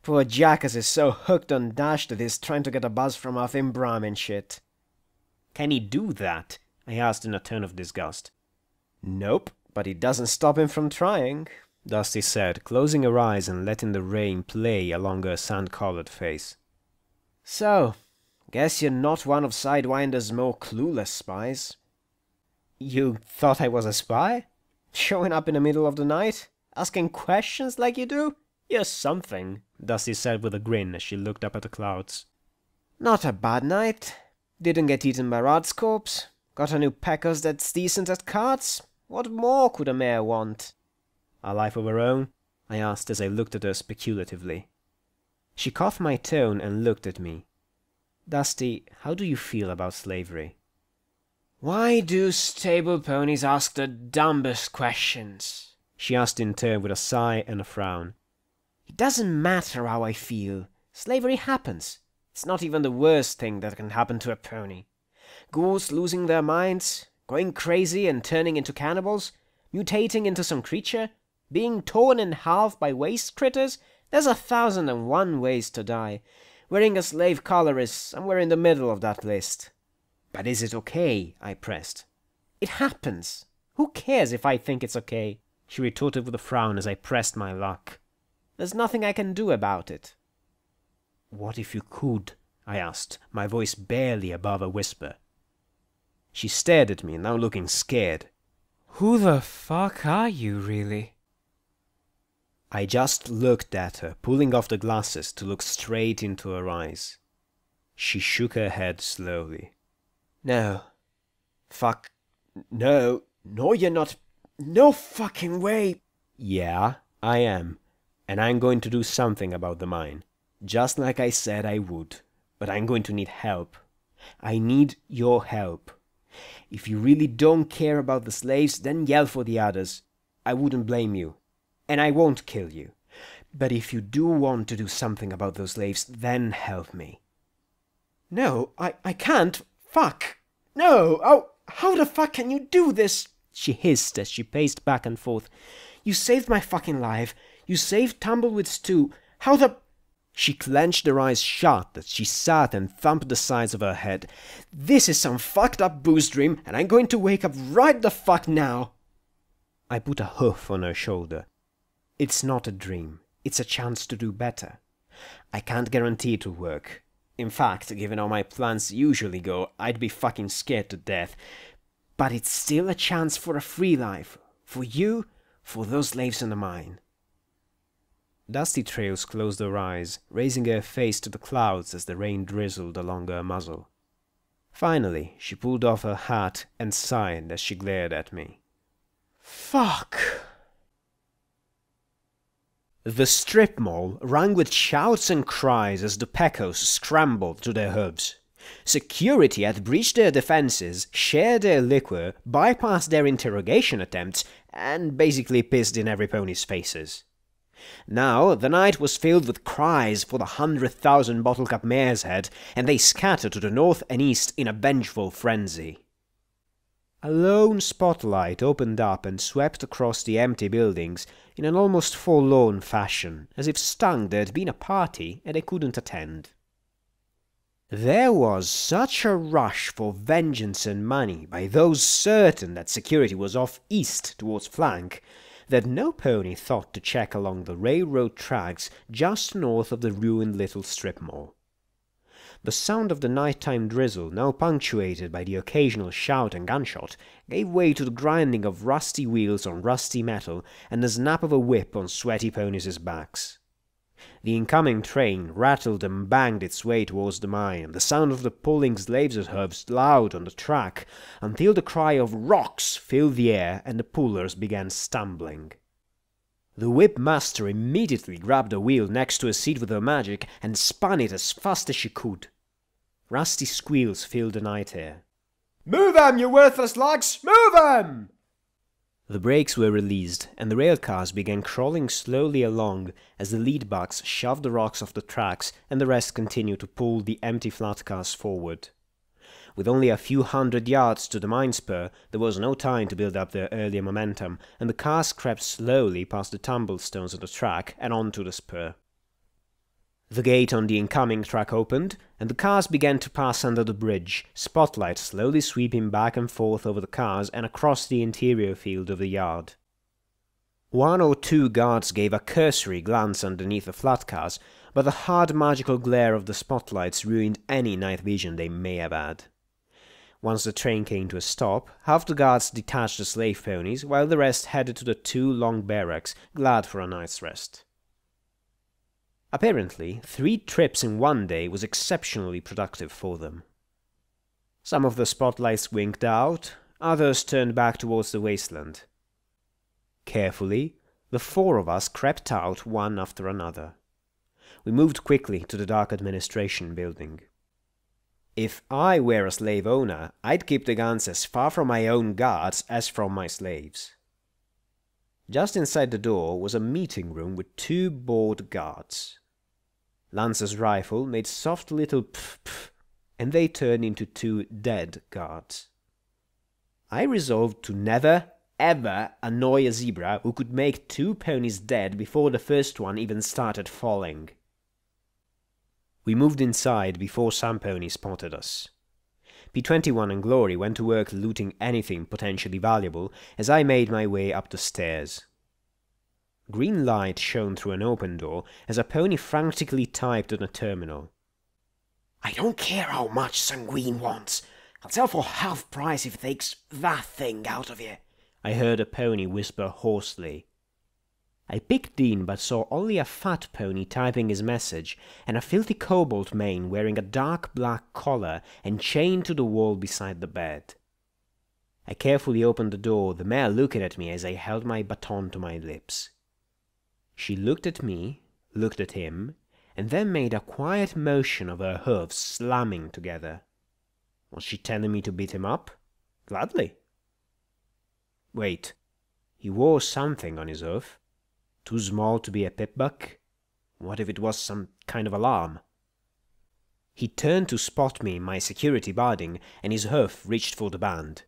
Poor Jackass is so hooked on Dash that he's trying to get a buzz from our Fimbram and shit. Can he do that? I asked in a tone of disgust. Nope, but it doesn't stop him from trying, Dusty said, closing her eyes and letting the rain play along her sand-colored face. So, guess you're not one of Sidewinder's more clueless spies. You thought I was a spy? Showing up in the middle of the night? Asking questions like you do? You're something, Dusty said with a grin as she looked up at the clouds. Not a bad night. Didn't get eaten by Rod's corpse. Got a new Pecos that's decent at cards. What more could a mare want? A life of her own? I asked as I looked at her speculatively. She caught my tone and looked at me. Dusty, how do you feel about slavery? Why do stable ponies ask the dumbest questions? She asked in turn with a sigh and a frown. It doesn't matter how I feel. Slavery happens. It's not even the worst thing that can happen to a pony. Ghouls losing their minds, going crazy and turning into cannibals, mutating into some creature, being torn in half by waste critters. There's 1,001 ways to die. Wearing a slave collar is somewhere in the middle of that list. But is it okay? I pressed. It happens. Who cares if I think it's okay? She retorted with a frown as I pressed my luck. There's nothing I can do about it. What if you could? I asked, my voice barely above a whisper. She stared at me, now looking scared. Who the fuck are you, really? I just looked at her, pulling off the glasses to look straight into her eyes. She shook her head slowly. No. Fuck. No. No, you're not. No fucking way. Yeah, I am. And I'm going to do something about the mine. Just like I said I would. But I'm going to need help. I need your help. If you really don't care about the slaves, then yell for the others. I wouldn't blame you. And I won't kill you. But if you do want to do something about those slaves, then help me. No, I can't. Fuck. No. Oh, how the fuck can you do this? She hissed as she paced back and forth. You saved my fucking life. You saved Tumbleweed's too. How the... She clenched her eyes shut as she sat and thumped the sides of her head. This is some fucked up booze dream, and I'm going to wake up right the fuck now. I put a hoof on her shoulder. It's not a dream. It's a chance to do better. I can't guarantee it'll work. In fact, given how my plans usually go, I'd be fucking scared to death. But it's still a chance for a free life. For you, for those slaves in the mine. Dusty Trails closed her eyes, raising her face to the clouds as the rain drizzled along her muzzle. Finally, she pulled off her hat and sighed as she glared at me. Fuck! The strip mall rang with shouts and cries as the Pecos scrambled to their hubs. Security had breached their defenses, shared their liquor, bypassed their interrogation attempts, and basically pissed in every pony's faces. Now the night was filled with cries for the 100,000 bottle cap mare's head, and they scattered to the north and east in a vengeful frenzy. A lone spotlight opened up and swept across the empty buildings in an almost forlorn fashion, as if stung there'd been a party and they couldn't attend. There was such a rush for vengeance and money by those certain that security was off east towards flank, that no pony thought to check along the railroad tracks just north of the ruined little strip mall. The sound of the nighttime drizzle, now punctuated by the occasional shout and gunshot, gave way to the grinding of rusty wheels on rusty metal and the snap of a whip on sweaty ponies' backs. The incoming train rattled and banged its way towards the mine, and the sound of the pulling slaves' hooves loud on the track, until the cry of "Rocks!" filled the air and the pullers began stumbling. The whip master immediately grabbed a wheel next to a seat with her magic and spun it as fast as she could. Rusty squeals filled the night air. Move 'em, you worthless lugs! Move 'em! The brakes were released, and the rail cars began crawling slowly along as the lead bucks shoved the rocks off the tracks and the rest continued to pull the empty flat cars forward. With only a few hundred yards to the mine spur, there was no time to build up their earlier momentum, and the cars crept slowly past the tumblestones of the track and onto the spur. The gate on the incoming track opened, and the cars began to pass under the bridge, spotlights slowly sweeping back and forth over the cars and across the interior field of the yard. One or two guards gave a cursory glance underneath the flat cars, but the hard magical glare of the spotlights ruined any night vision they may have had. Once the train came to a stop, half the guards detached the slave ponies, while the rest headed to the two long barracks, glad for a night's rest. Apparently, 3 trips in one day was exceptionally productive for them. Some of the spotlights winked out, others turned back towards the wasteland. Carefully, the 4 of us crept out one after another. We moved quickly to the dark administration building. If I were a slave owner, I'd keep the guns as far from my own guards as from my slaves. Just inside the door was a meeting room with 2 bored guards. Lance's rifle made soft little pff, and they turned into 2 dead guards. I resolved to never, ever annoy a zebra who could make 2 ponies dead before the first one even started falling. We moved inside before some pony spotted us. P21 and Glory went to work looting anything potentially valuable as I made my way up the stairs. Green light shone through an open door as a pony frantically typed on a terminal. I don't care how much Sanguine wants. I'll sell for half price if it takes that thing out of you, I heard a pony whisper hoarsely. I peeked in but saw only a fat pony typing his message, and a filthy cobalt mane wearing a dark black collar and chained to the wall beside the bed. I carefully opened the door, the mare looking at me as I held my baton to my lips. She looked at me, looked at him, and then made a quiet motion of her hooves slamming together. Was she telling me to beat him up? Gladly. Wait, he wore something on his hoof. Too small to be a pipbuck? What if it was some kind of alarm? He turned to spot me in my security barding, and his hoof reached for the band.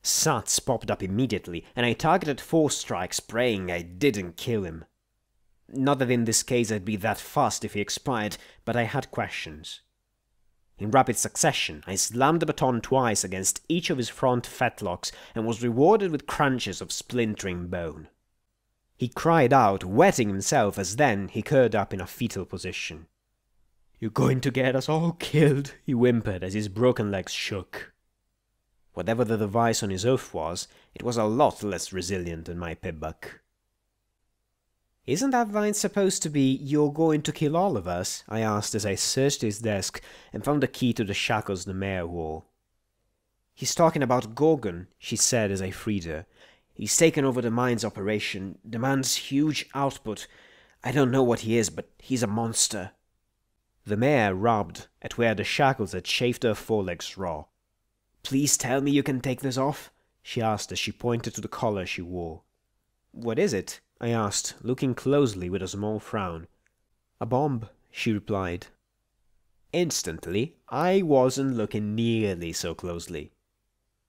Sats popped up immediately, and I targeted 4 strikes, praying I didn't kill him. Not that in this case I'd be that fast if he expired, but I had questions. In rapid succession, I slammed the baton twice against each of his front fetlocks and was rewarded with crunches of splintering bone. He cried out, wetting himself, as then he curled up in a fetal position. "You're going to get us all killed," he whimpered as his broken legs shook. Whatever the device on his hoof was, it was a lot less resilient than my pibbuck. "Isn't that line supposed to be, 'You're going to kill all of us'?" I asked as I searched his desk and found the key to the shackles the mare wore. "He's talking about Gorgon," she said as I freed her. "He's taken over the mine's operation, demands huge output. I don't know what he is, but he's a monster." The mare rubbed at where the shackles had chafed her forelegs raw. "Please tell me you can take this off," she asked as she pointed to the collar she wore. "What is it?" I asked, looking closely with a small frown. "A bomb," she replied. Instantly, I wasn't looking nearly so closely.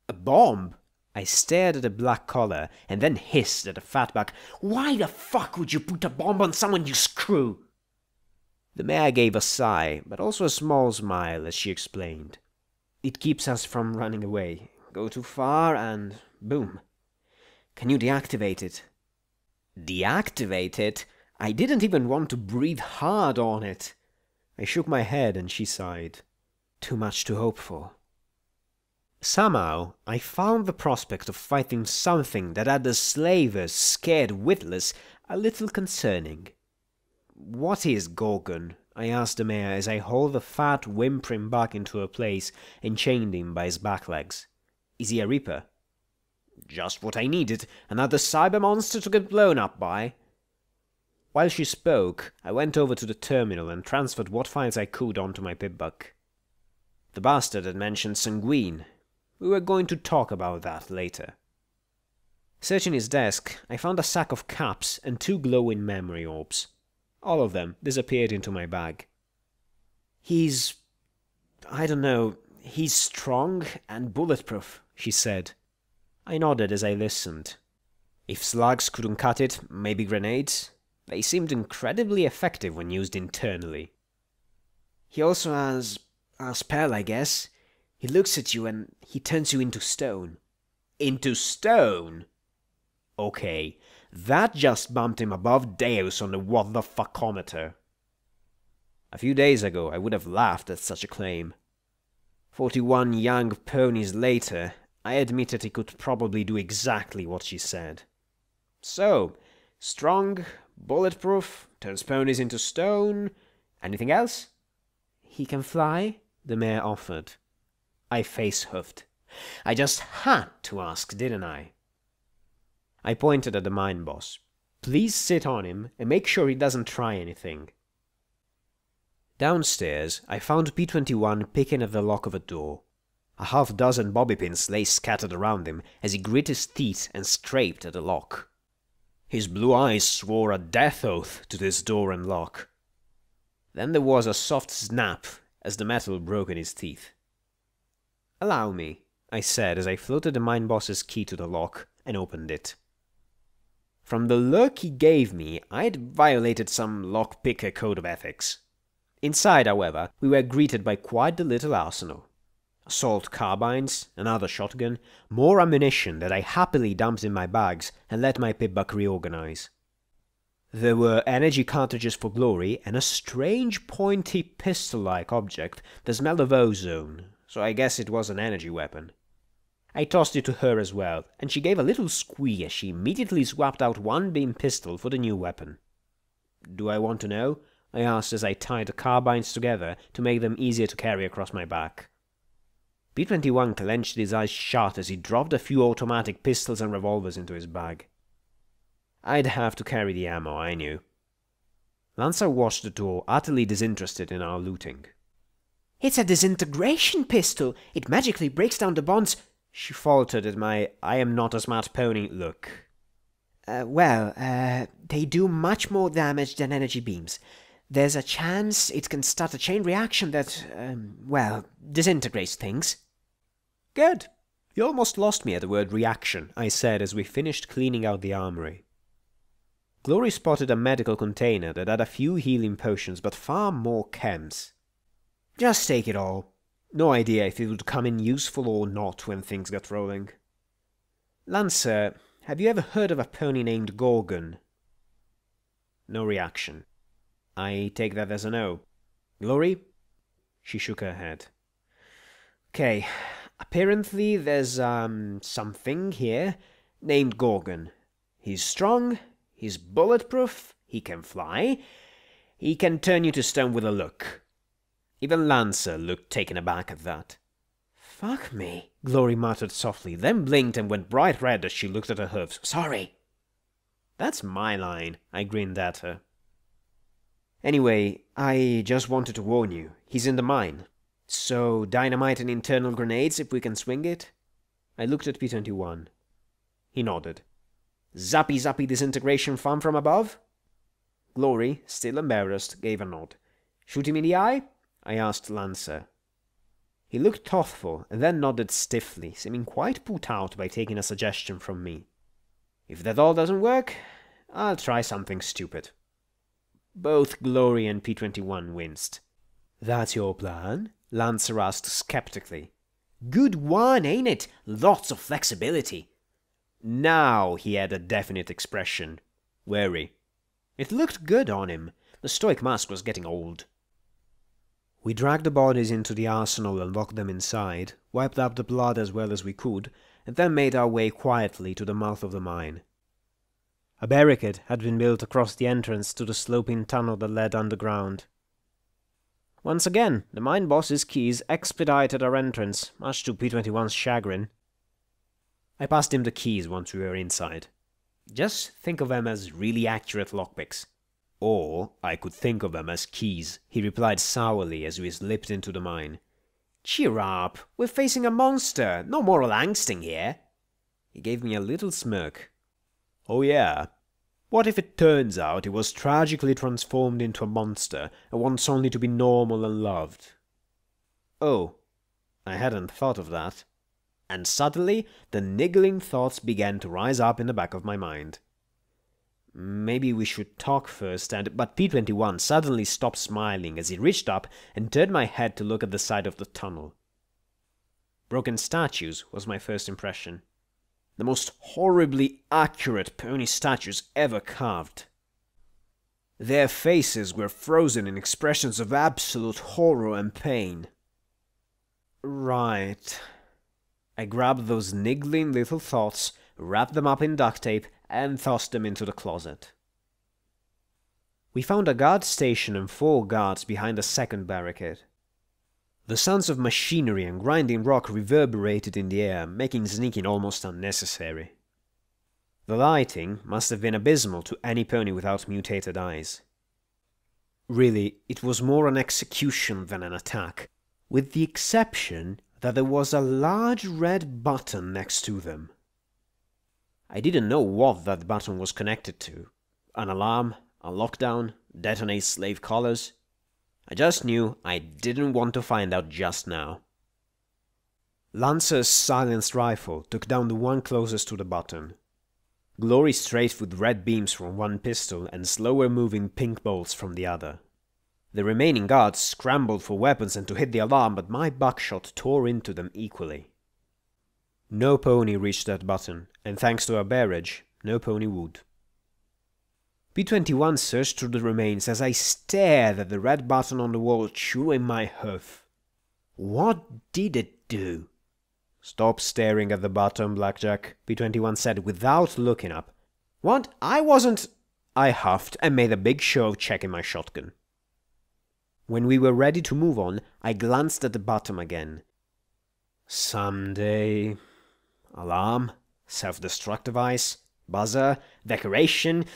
"A bomb?" I stared at the black collar and then hissed at the fatback. "Why the fuck would you put a bomb on someone, you screw?" The mare gave a sigh, but also a small smile as she explained. "It keeps us from running away. Go too far and boom. Can you deactivate it?" Deactivate it? I didn't even want to breathe hard on it. I shook my head and she sighed. Too much to hope for. Somehow, I found the prospect of fighting something that had the slavers scared witless a little concerning. "What is Gorgon?" I asked the mare as I hauled the fat whimpering back into her place and chained him by his back legs. "Is he a reaper?" "Just what I needed, another cyber monster to get blown up by." While she spoke, I went over to the terminal and transferred what files I could onto my pibbuck. The bastard had mentioned Sanguine. We were going to talk about that later. Searching his desk, I found a sack of caps and 2 glowing memory orbs. All of them disappeared into my bag. I don't know, he's strong and bulletproof," she said. I nodded as I listened. If slugs couldn't cut it, maybe grenades? They seemed incredibly effective when used internally. "He also has a spell, I guess. He looks at you and he turns you into stone." "Into stone?" Okay, that just bumped him above Deus on the what the fuckometer. A few days ago I would have laughed at such a claim. 41 young ponies later, I admitted he could probably do exactly what she said. So, strong, bulletproof, turns ponies into stone. Anything else? "He can fly?" the mare offered. I face-huffed. I just had to ask, didn't I? I pointed at the mine boss. "Please sit on him and make sure he doesn't try anything." Downstairs, I found P-21 picking at the lock of a door. A half-dozen bobby pins lay scattered around him as he grit his teeth and scraped at the lock. His blue eyes swore a death oath to this door and lock. Then there was a soft snap as the metal broke in his teeth. "Allow me," I said as I floated the mine boss's key to the lock and opened it. From the look he gave me, I'd violated some lockpicker code of ethics. Inside, however, we were greeted by quite the little arsenal. Assault carbines, another shotgun, more ammunition that I happily dumped in my bags and let my pibbuck reorganize. There were energy cartridges for Glory and a strange pointy pistol-like object that smelled of ozone, so I guess it was an energy weapon. I tossed it to her as well, and she gave a little squeak as she immediately swapped out one beam pistol for the new weapon. "Do I want to know?" I asked as I tied the carbines together to make them easier to carry across my back. P-21 clenched his eyes shut as he dropped a few automatic pistols and revolvers into his bag. I'd have to carry the ammo, I knew. Lancer watched the door, utterly disinterested in our looting. "It's a disintegration pistol. It magically breaks down the bonds." She faltered at my "I am not a smart pony" look. They do much more damage than energy beams. There's a chance it can start a chain reaction that, disintegrates things." "Good. You almost lost me at the word reaction," I said as we finished cleaning out the armory. Glory spotted a medical container that had a few healing potions but far more chems. "Just take it all. No idea if it would come in useful or not when things got rolling." "Lancer, have you ever heard of a pony named Gorgon?" No reaction. I take that as a no. "Glory?" She shook her head. "Okay, apparently there's, something here named Gorgon. He's strong, he's bulletproof, he can fly, he can turn you to stone with a look." Even Lancer looked taken aback at that. "Fuck me," Glory muttered softly, then blinked and went bright red as she looked at her hooves. "Sorry." "That's my line," I grinned at her. "Anyway, I just wanted to warn you. He's in the mine. So, dynamite and internal grenades if we can swing it?" I looked at P-21. He nodded. "Zappy zappy disintegration fun from above?" Glory, still embarrassed, gave a nod. "Shoot him in the eye?" I asked Lancer. He looked thoughtful and then nodded stiffly, seeming quite put out by taking a suggestion from me. "If that all doesn't work, I'll try something stupid." Both Glory and P-21 winced. "That's your plan?" Lancer asked skeptically. "Good one, ain't it? Lots of flexibility." Now he had a definite expression. Wary. It looked good on him. The stoic mask was getting old. We dragged the bodies into the arsenal and locked them inside, wiped up the blood as well as we could, and then made our way quietly to the mouth of the mine. A barricade had been built across the entrance to the sloping tunnel that led underground. Once again, the mine boss's keys expedited our entrance, much to P-21's chagrin. I passed him the keys once we were inside. "Just think of them as really accurate lockpicks." "Or I could think of them as keys," he replied sourly as we slipped into the mine. "Cheer up, we're facing a monster, no moral angsting here." He gave me a little smirk. "Oh yeah? What if it turns out he was tragically transformed into a monster and wants only to be normal and loved?" "Oh, I hadn't thought of that." And suddenly, the niggling thoughts began to rise up in the back of my mind. Maybe we should talk first, but P-21 suddenly stopped smiling as he reached up and turned my head to look at the side of the tunnel. Broken statues was my first impression. The most horribly accurate pony statues ever carved. Their faces were frozen in expressions of absolute horror and pain. Right. I grabbed those niggling little thoughts, wrapped them up in duct tape, and tossed them into the closet. We found a guard station and 4 guards behind the second barricade. The sounds of machinery and grinding rock reverberated in the air, making sneaking almost unnecessary. The lighting must have been abysmal to any pony without mutated eyes. Really, it was more an execution than an attack, with the exception that there was a large red button next to them. I didn't know what that button was connected to. An alarm, a lockdown, detonate slave collars. I just knew I didn't want to find out just now. Lancer's silenced rifle took down the one closest to the button. Glory strafed with red beams from one pistol and slower moving pink bolts from the other. The remaining guards scrambled for weapons and to hit the alarm, but my buckshot tore into them equally. No pony reached that button, and thanks to our barrage, no pony would. B-21 searched through the remains as I stared at the red button on the wall chewing my hoof. What did it do? Stop staring at the button, Blackjack, B-21 said without looking up. What? I wasn't... I huffed and made a big show of checking my shotgun. When we were ready to move on, I glanced at the bottom again. Someday... Alarm? Self-destruct device? Buzzer? Decoration?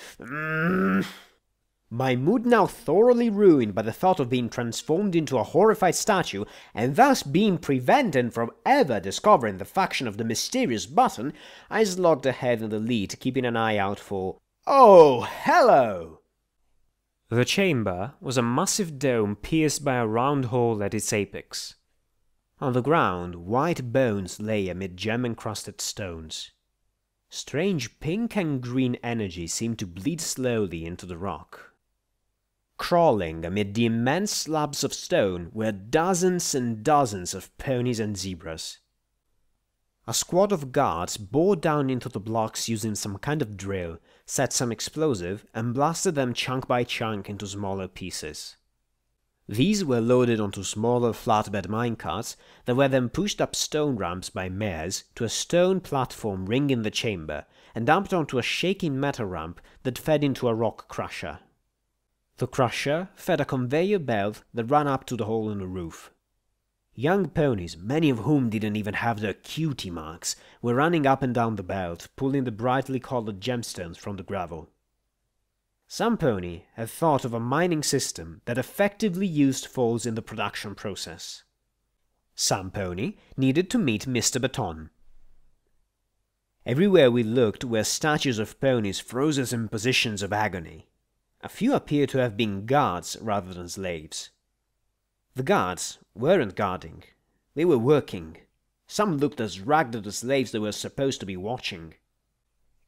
My mood now thoroughly ruined by the thought of being transformed into a horrified statue, and thus being prevented from ever discovering the function of the mysterious button, I slogged ahead in the lead, keeping an eye out for... Oh, hello! The chamber was a massive dome pierced by a round hole at its apex. On the ground, white bones lay amid gem-encrusted stones. Strange pink and green energy seemed to bleed slowly into the rock. Crawling amid the immense slabs of stone were dozens and dozens of ponies and zebras. A squad of guards bore down into the blocks using some kind of drill, set some explosive, and blasted them chunk by chunk into smaller pieces. These were loaded onto smaller flatbed minecarts that were then pushed up stone ramps by mares to a stone platform ringing the chamber, and dumped onto a shaking metal ramp that fed into a rock crusher. The crusher fed a conveyor belt that ran up to the hole in the roof. Young ponies, many of whom didn't even have their cutie marks, were running up and down the belt, pulling the brightly colored gemstones from the gravel. Some pony had thought of a mining system that effectively used falls in the production process. Some pony needed to meet Mr. Baton. Everywhere we looked were statues of ponies frozen in positions of agony. A few appeared to have been guards rather than slaves. The guards weren't guarding. They were working. Some looked as ragged as the slaves they were supposed to be watching.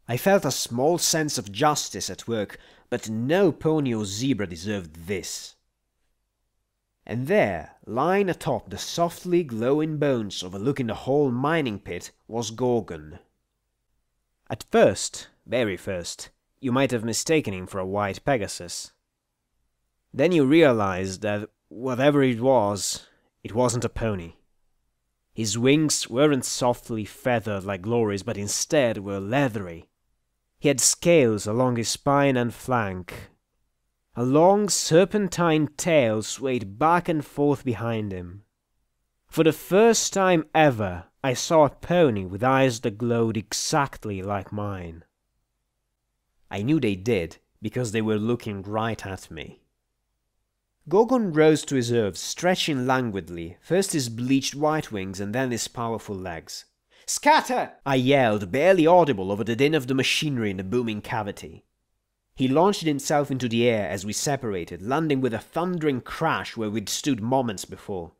I felt a small sense of justice at work, but no pony or zebra deserved this. And there, lying atop the softly glowing bones overlooking the whole mining pit, was Gorgon. At first, very first, you might have mistaken him for a white Pegasus. Then you realized that whatever it wasn't a pony. His wings weren't softly feathered like Glory's, but instead were leathery. He had scales along his spine and flank. A long serpentine tail swayed back and forth behind him. For the first time ever, I saw a pony with eyes that glowed exactly like mine. I knew they did, because they were looking right at me. Gorgon rose to his earth, stretching languidly, first his bleached white wings and then his powerful legs. "Scatter!" I yelled, barely audible over the din of the machinery in the booming cavity. He launched himself into the air as we separated, landing with a thundering crash where we'd stood moments before.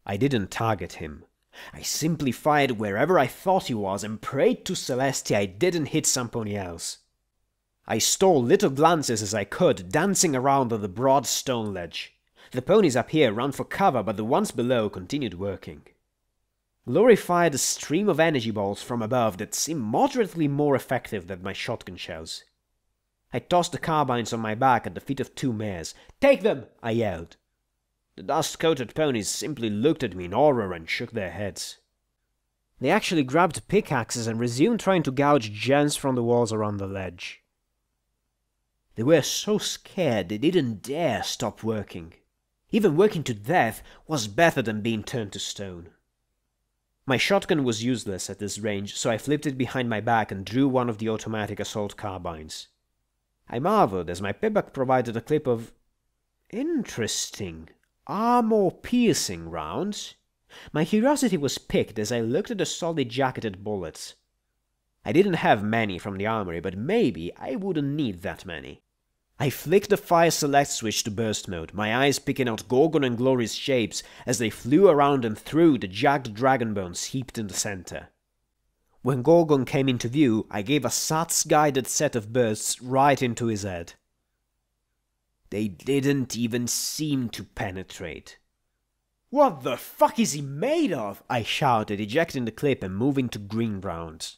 I didn't target him. I simply fired wherever I thought he was and prayed to Celestia I didn't hit somebody else. I stole little glances as I could, dancing around on the broad stone ledge. The ponies up here ran for cover, but the ones below continued working. Glory fired a stream of energy balls from above that seemed moderately more effective than my shotgun shells. I tossed the carbines on my back at the feet of two mares. "Take them!" I yelled. The dust-coated ponies simply looked at me in horror and shook their heads. They actually grabbed pickaxes and resumed trying to gouge gems from the walls around the ledge. They were so scared they didn't dare stop working. Even working to death was better than being turned to stone. My shotgun was useless at this range, so I flipped it behind my back and drew one of the automatic assault carbines. I marveled as my pibback provided a clip of interesting, armor-piercing rounds. My curiosity was piqued as I looked at the solid jacketed bullets. I didn't have many from the armory, but maybe I wouldn't need that many. I flicked the fire select switch to burst mode, my eyes picking out Gorgon and Glory's shapes as they flew around and through the jagged dragon bones heaped in the center. When Gorgon came into view, I gave a SATS-guided set of bursts right into his head. They didn't even seem to penetrate. "What the fuck is he made of?" I shouted, ejecting the clip and moving to green rounds.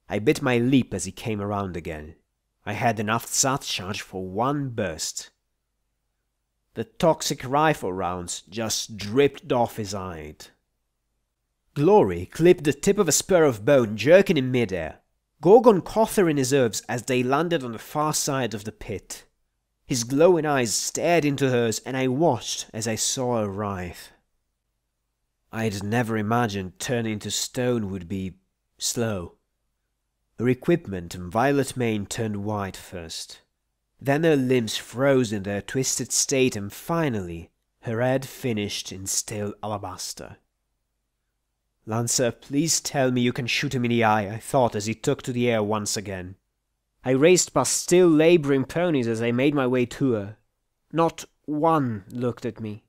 I bit my lip as he came around again. I had enough sat charge for one burst. The toxic rifle rounds just dripped off his hide. Glory clipped the tip of a spur of bone, jerking in midair. Gorgon caught her in his hooves as they landed on the far side of the pit. His glowing eyes stared into hers, and I watched as I saw her writhe. I'd never imagined turning to stone would be slow. Her equipment and violet mane turned white first. Then her limbs froze in their twisted state, and finally her head finished in stale alabaster. "Lancer, please tell me you can shoot him in the eye," I thought as he took to the air once again. I raced past still labouring ponies as I made my way to her. Not one looked at me.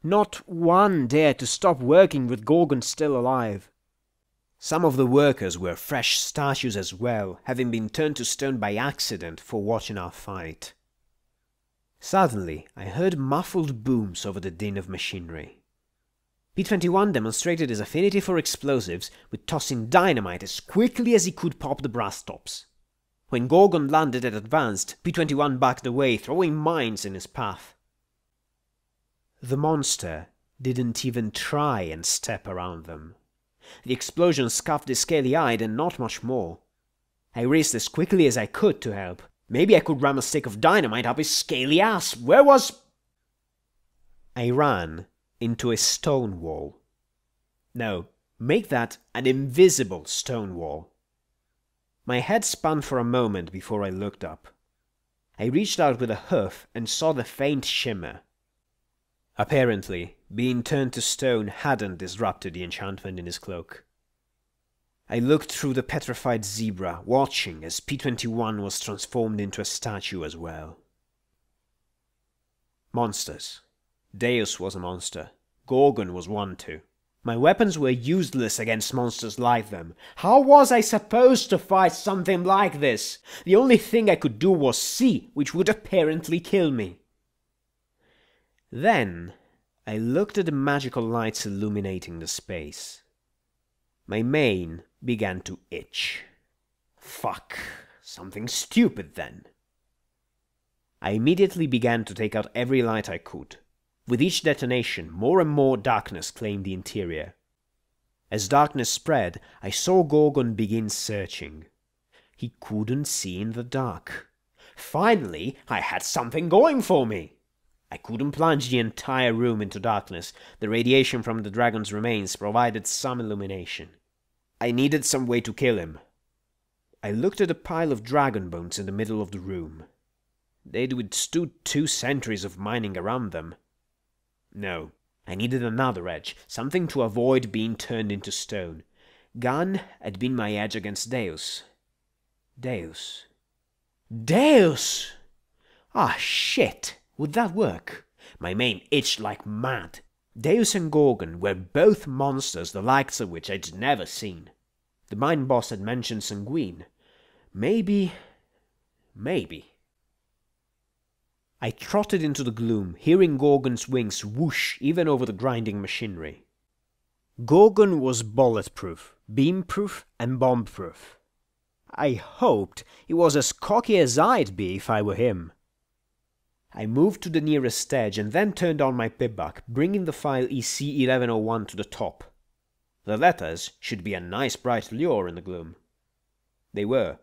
Not one dared to stop working with Gorgon still alive. Some of the workers were fresh statues as well, having been turned to stone by accident for watching our fight. Suddenly, I heard muffled booms over the din of machinery. P-21 demonstrated his affinity for explosives with tossing dynamite as quickly as he could pop the brass tops. When Gorgon landed and advanced, P-21 backed away, throwing mines in his path. The monster didn't even try and step around them. The explosion scuffed his scaly hide and not much more. I raced as quickly as I could to help. Maybe I could ram a stick of dynamite up his scaly ass. Where was... I ran into a stone wall. No, make that an invisible stone wall. My head spun for a moment before I looked up. I reached out with a hoof and saw the faint shimmer. Apparently, being turned to stone hadn't disrupted the enchantment in his cloak. I looked through the petrified zebra, watching as P-21 was transformed into a statue as well. Monsters. Deus was a monster. Gorgon was one too. My weapons were useless against monsters like them. How was I supposed to fight something like this? The only thing I could do was see, which would apparently kill me. Then, I looked at the magical lights illuminating the space. My mane began to itch. Fuck. Something stupid then. I immediately began to take out every light I could. With each detonation, more and more darkness claimed the interior. As darkness spread, I saw Gorgon begin searching. He couldn't see in the dark. Finally, I had something going for me. I couldn't plunge the entire room into darkness. The radiation from the dragon's remains provided some illumination. I needed some way to kill him. I looked at a pile of dragon bones in the middle of the room. They'd withstood 2 centuries of mining around them. No, I needed another edge, something to avoid being turned into stone. Gun had been my edge against Deus. Deus. Deus! Ah, shit! Would that work? My mane itched like mad. Deus and Gorgon were both monsters, the likes of which I'd never seen. The mine boss had mentioned sanguine. Maybe... I trotted into the gloom, hearing Gorgon's wings whoosh even over the grinding machinery. Gorgon was bulletproof, beam-proof, and bomb-proof. I hoped he was as cocky as I'd be if I were him. I moved to the nearest edge and then turned on my pipback, bringing the file EC1101 to the top. The letters should be a nice bright lure in the gloom. They were.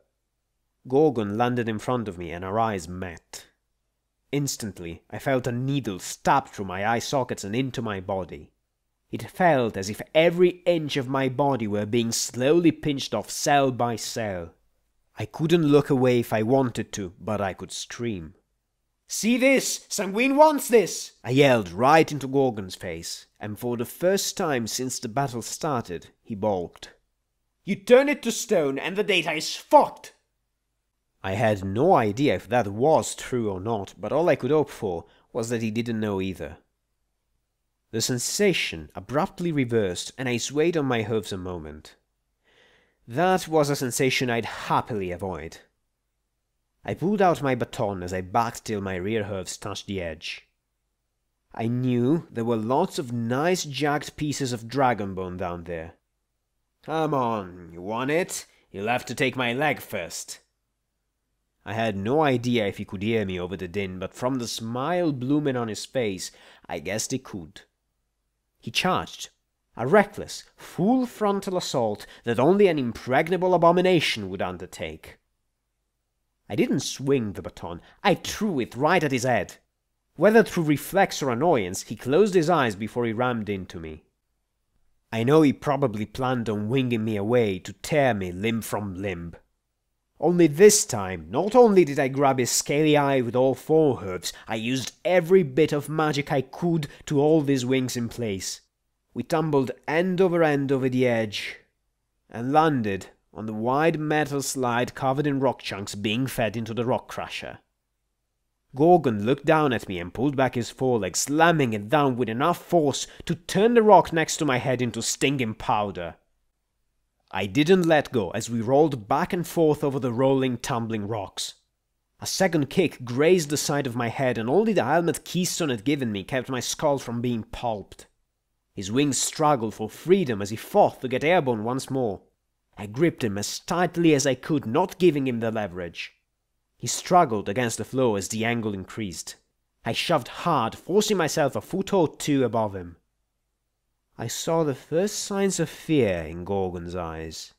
Gorgon landed in front of me and our eyes met. Instantly, I felt a needle stab through my eye sockets and into my body. It felt as if every inch of my body were being slowly pinched off cell by cell. I couldn't look away if I wanted to, but I could scream. "See this! Sanguine wants this!" I yelled right into Gorgon's face, and for the first time since the battle started, he balked. "You turn it to stone and the data is fucked!" I had no idea if that was true or not, but all I could hope for was that he didn't know either. The sensation abruptly reversed, and I swayed on my hooves a moment. That was a sensation I'd happily avoid. I pulled out my baton as I backed till my rear hooves touched the edge. I knew there were lots of nice jagged pieces of dragon bone down there. "Come on, you want it? You'll have to take my leg first." I had no idea if he could hear me over the din, but from the smile blooming on his face, I guessed he could. He charged, a reckless, full-frontal assault that only an impregnable abomination would undertake. I didn't swing the baton, I threw it right at his head. Whether through reflex or annoyance, he closed his eyes before he rammed into me. I know he probably planned on winging me away to tear me limb from limb. Only this time, not only did I grab his scaly eye with all four hooves, I used every bit of magic I could to hold his wings in place. We tumbled end over the edge, and landed on the wide metal slide covered in rock chunks being fed into the rock crusher. Gorgon looked down at me and pulled back his foreleg, slamming it down with enough force to turn the rock next to my head into stinging powder. I didn't let go as we rolled back and forth over the rolling, tumbling rocks. A second kick grazed the side of my head, and only the helmet Keystone had given me kept my skull from being pulped. His wings struggled for freedom as he fought to get airborne once more. I gripped him as tightly as I could, not giving him the leverage. He struggled against the floor as the angle increased. I shoved hard, forcing myself a foot or two above him. I saw the first signs of fear in Gorgon's eyes.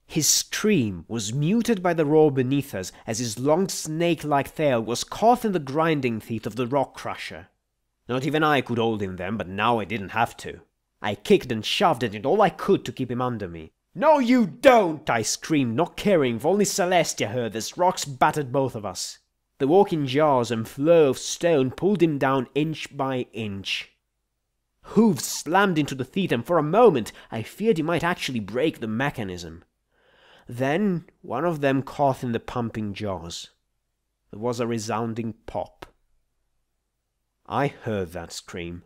His scream was muted by the roar beneath us as his long snake-like tail was caught in the grinding teeth of the rock crusher. Not even I could hold him then, but now I didn't have to. I kicked and shoved and did all I could to keep him under me. "No, you don't!" I screamed, not caring if only Celestia heard as rocks battered both of us. The walking jaws and flow of stone pulled him down inch by inch. Hooves slammed into the teeth, and for a moment I feared he might actually break the mechanism. Then one of them caught in the pumping jaws. There was a resounding pop. I heard that scream.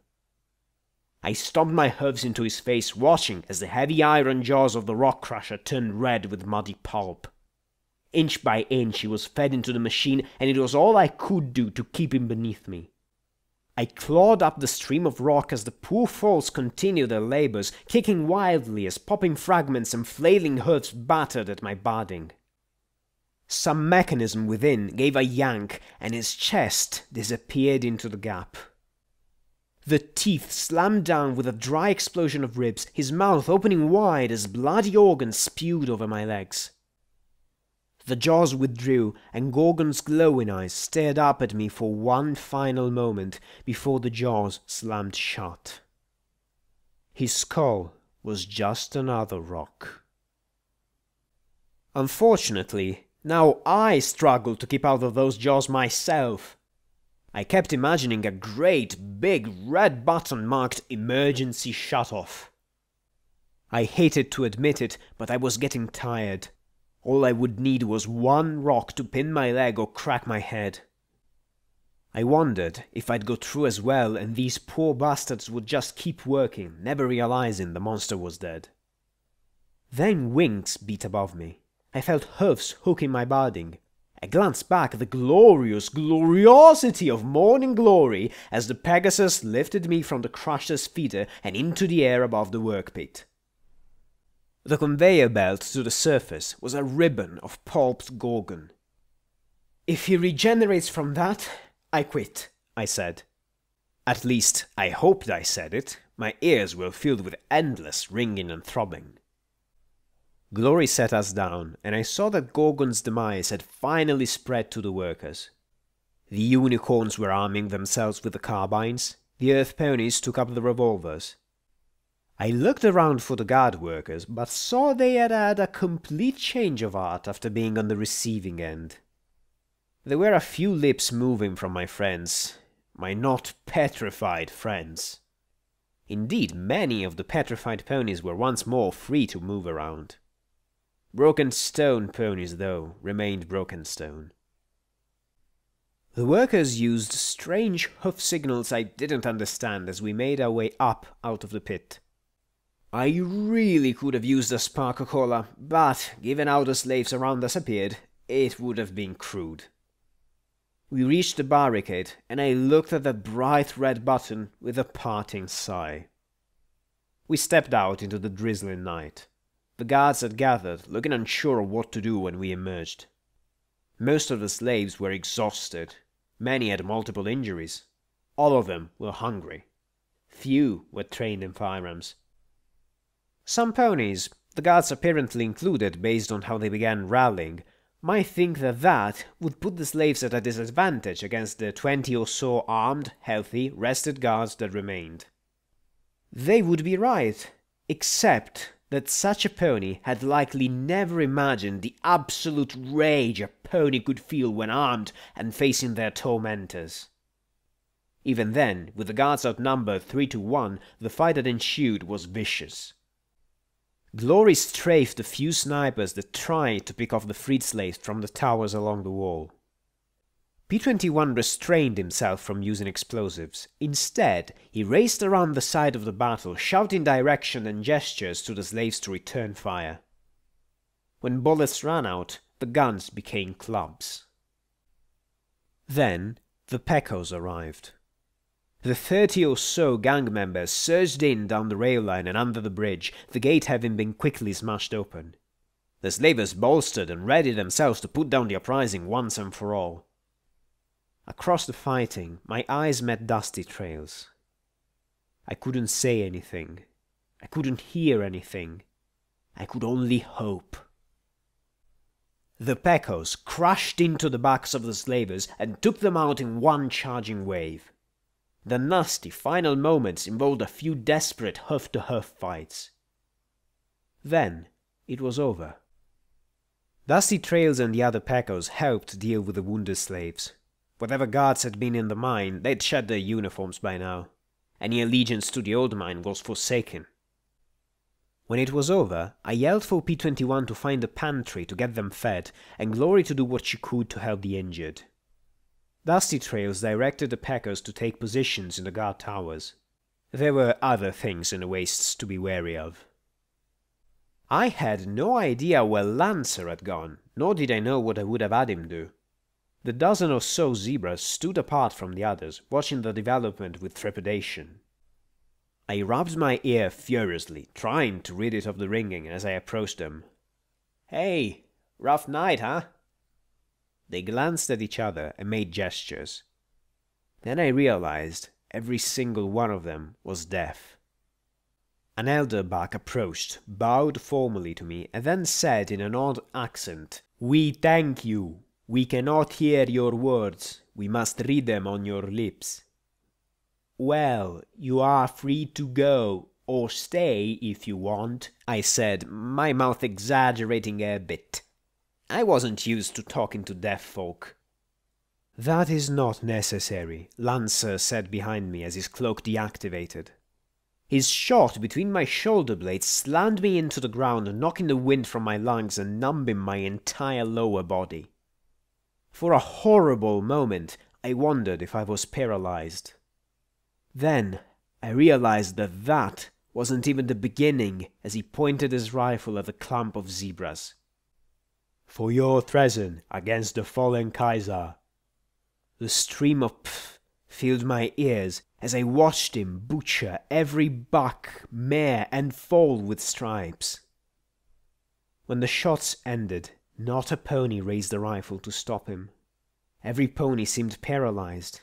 I stomped my hooves into his face, watching as the heavy iron jaws of the rock crusher turned red with muddy pulp. Inch by inch he was fed into the machine, and it was all I could do to keep him beneath me. I clawed up the stream of rock as the poor falls continued their labors, kicking wildly as popping fragments and flailing hooves battered at my badding. Some mechanism within gave a yank, and his chest disappeared into the gap. The teeth slammed down with a dry explosion of ribs, his mouth opening wide as bloody organs spewed over my legs. The jaws withdrew, and Gorgon's glowing eyes stared up at me for one final moment before the jaws slammed shut. His skull was just another rock. Unfortunately, now I struggled to keep out of those jaws myself. I kept imagining a great, big red button marked Emergency Shutoff. I hated to admit it, but I was getting tired. All I would need was one rock to pin my leg or crack my head. I wondered if I'd go through as well and these poor bastards would just keep working, never realizing the monster was dead. Then wings beat above me. I felt hoofs hooking my badding. I glanced back at the gloriosity of morning glory as the Pegasus lifted me from the crusher's feeder and into the air above the workpit. The conveyor belt to the surface was a ribbon of pulped Gorgon. "If he regenerates from that, I quit," I said. At least, I hoped I said it. My ears were filled with endless ringing and throbbing. Glory set us down, and I saw that Gorgon's demise had finally spread to the workers. The unicorns were arming themselves with the carbines. The earth ponies took up the revolvers. I looked around for the guard workers, but saw they had had a complete change of heart after being on the receiving end. There were a few lips moving from my friends, my not petrified friends. Indeed, many of the petrified ponies were once more free to move around. Broken stone ponies, though, remained broken stone. The workers used strange hoof signals I didn't understand as we made our way up out of the pit. I really could have used a Spark-a-Cola, but given how the slaves around us appeared, it would have been crude. We reached the barricade, and I looked at that bright red button with a parting sigh. We stepped out into the drizzling night. The guards had gathered, looking unsure of what to do when we emerged. Most of the slaves were exhausted. Many had multiple injuries. All of them were hungry. Few were trained in firearms. Some ponies, the guards apparently included based on how they began rallying, might think that would put the slaves at a disadvantage against the 20 or so armed, healthy, rested guards that remained. They would be right, except that such a pony had likely never imagined the absolute rage a pony could feel when armed and facing their tormentors. Even then, with the guards outnumbered 3-1, the fight that ensued was vicious. Glory strafed the few snipers that tried to pick off the freed slaves from the towers along the wall. P-21 restrained himself from using explosives. Instead, he raced around the side of the battle, shouting direction and gestures to the slaves to return fire. When bullets ran out, the guns became clubs. Then, the Pecos arrived. The 30 or so gang members surged in down the rail line and under the bridge, the gate having been quickly smashed open. The slavers bolstered and readied themselves to put down the uprising once and for all. Across the fighting, my eyes met dusty trails. I couldn't say anything. I couldn't hear anything. I could only hope. The Pecos crashed into the backs of the slavers and took them out in one charging wave. The nasty final moments involved a few desperate hoof-to-hoof fights. Then, it was over. Dusty Trails and the other Pecos helped deal with the wounded slaves. Whatever guards had been in the mine, they'd shed their uniforms by now. Any allegiance to the old mine was forsaken. When it was over, I yelled for P-21 to find a pantry to get them fed, and Glory to do what she could to help the injured. Dusty Trails directed the Pecos to take positions in the guard towers. There were other things in the wastes to be wary of. I had no idea where Lancer had gone, nor did I know what I would have had him do. The dozen or so zebras stood apart from the others, watching the development with trepidation. I rubbed my ear furiously, trying to rid it of the ringing as I approached them. "Hey, rough night, huh?" They glanced at each other and made gestures. Then I realized every single one of them was deaf. An elder buck approached, bowed formally to me, and then said in an odd accent, "We thank you. We cannot hear your words. We must read them on your lips." "Well, you are free to go, or stay if you want," I said, my mouth exaggerating a bit. I wasn't used to talking to deaf folk. "That is not necessary," Lancer said behind me as his cloak deactivated. His shot between my shoulder blades slammed me into the ground, knocking the wind from my lungs and numbing my entire lower body. For a horrible moment, I wondered if I was paralyzed. Then, I realized that wasn't even the beginning as he pointed his rifle at the clump of zebras. "For your treason against the fallen Kaiser." The stream of pff filled my ears as I watched him butcher every buck, mare, and foal with stripes. When the shots ended, not a pony raised a rifle to stop him. Every pony seemed paralyzed,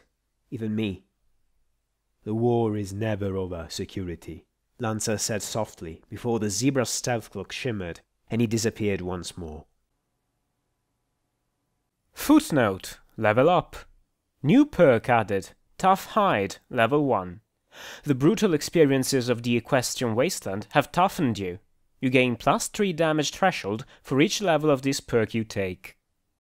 even me. "The war is never over, Security," Lancer said softly before the zebra's stealth cloak shimmered and he disappeared once more. Footnote: Level up. New perk added. Tough Hide, Level 1. The brutal experiences of the Equestrian Wasteland have toughened you. You gain +3 damage threshold for each level of this perk you take.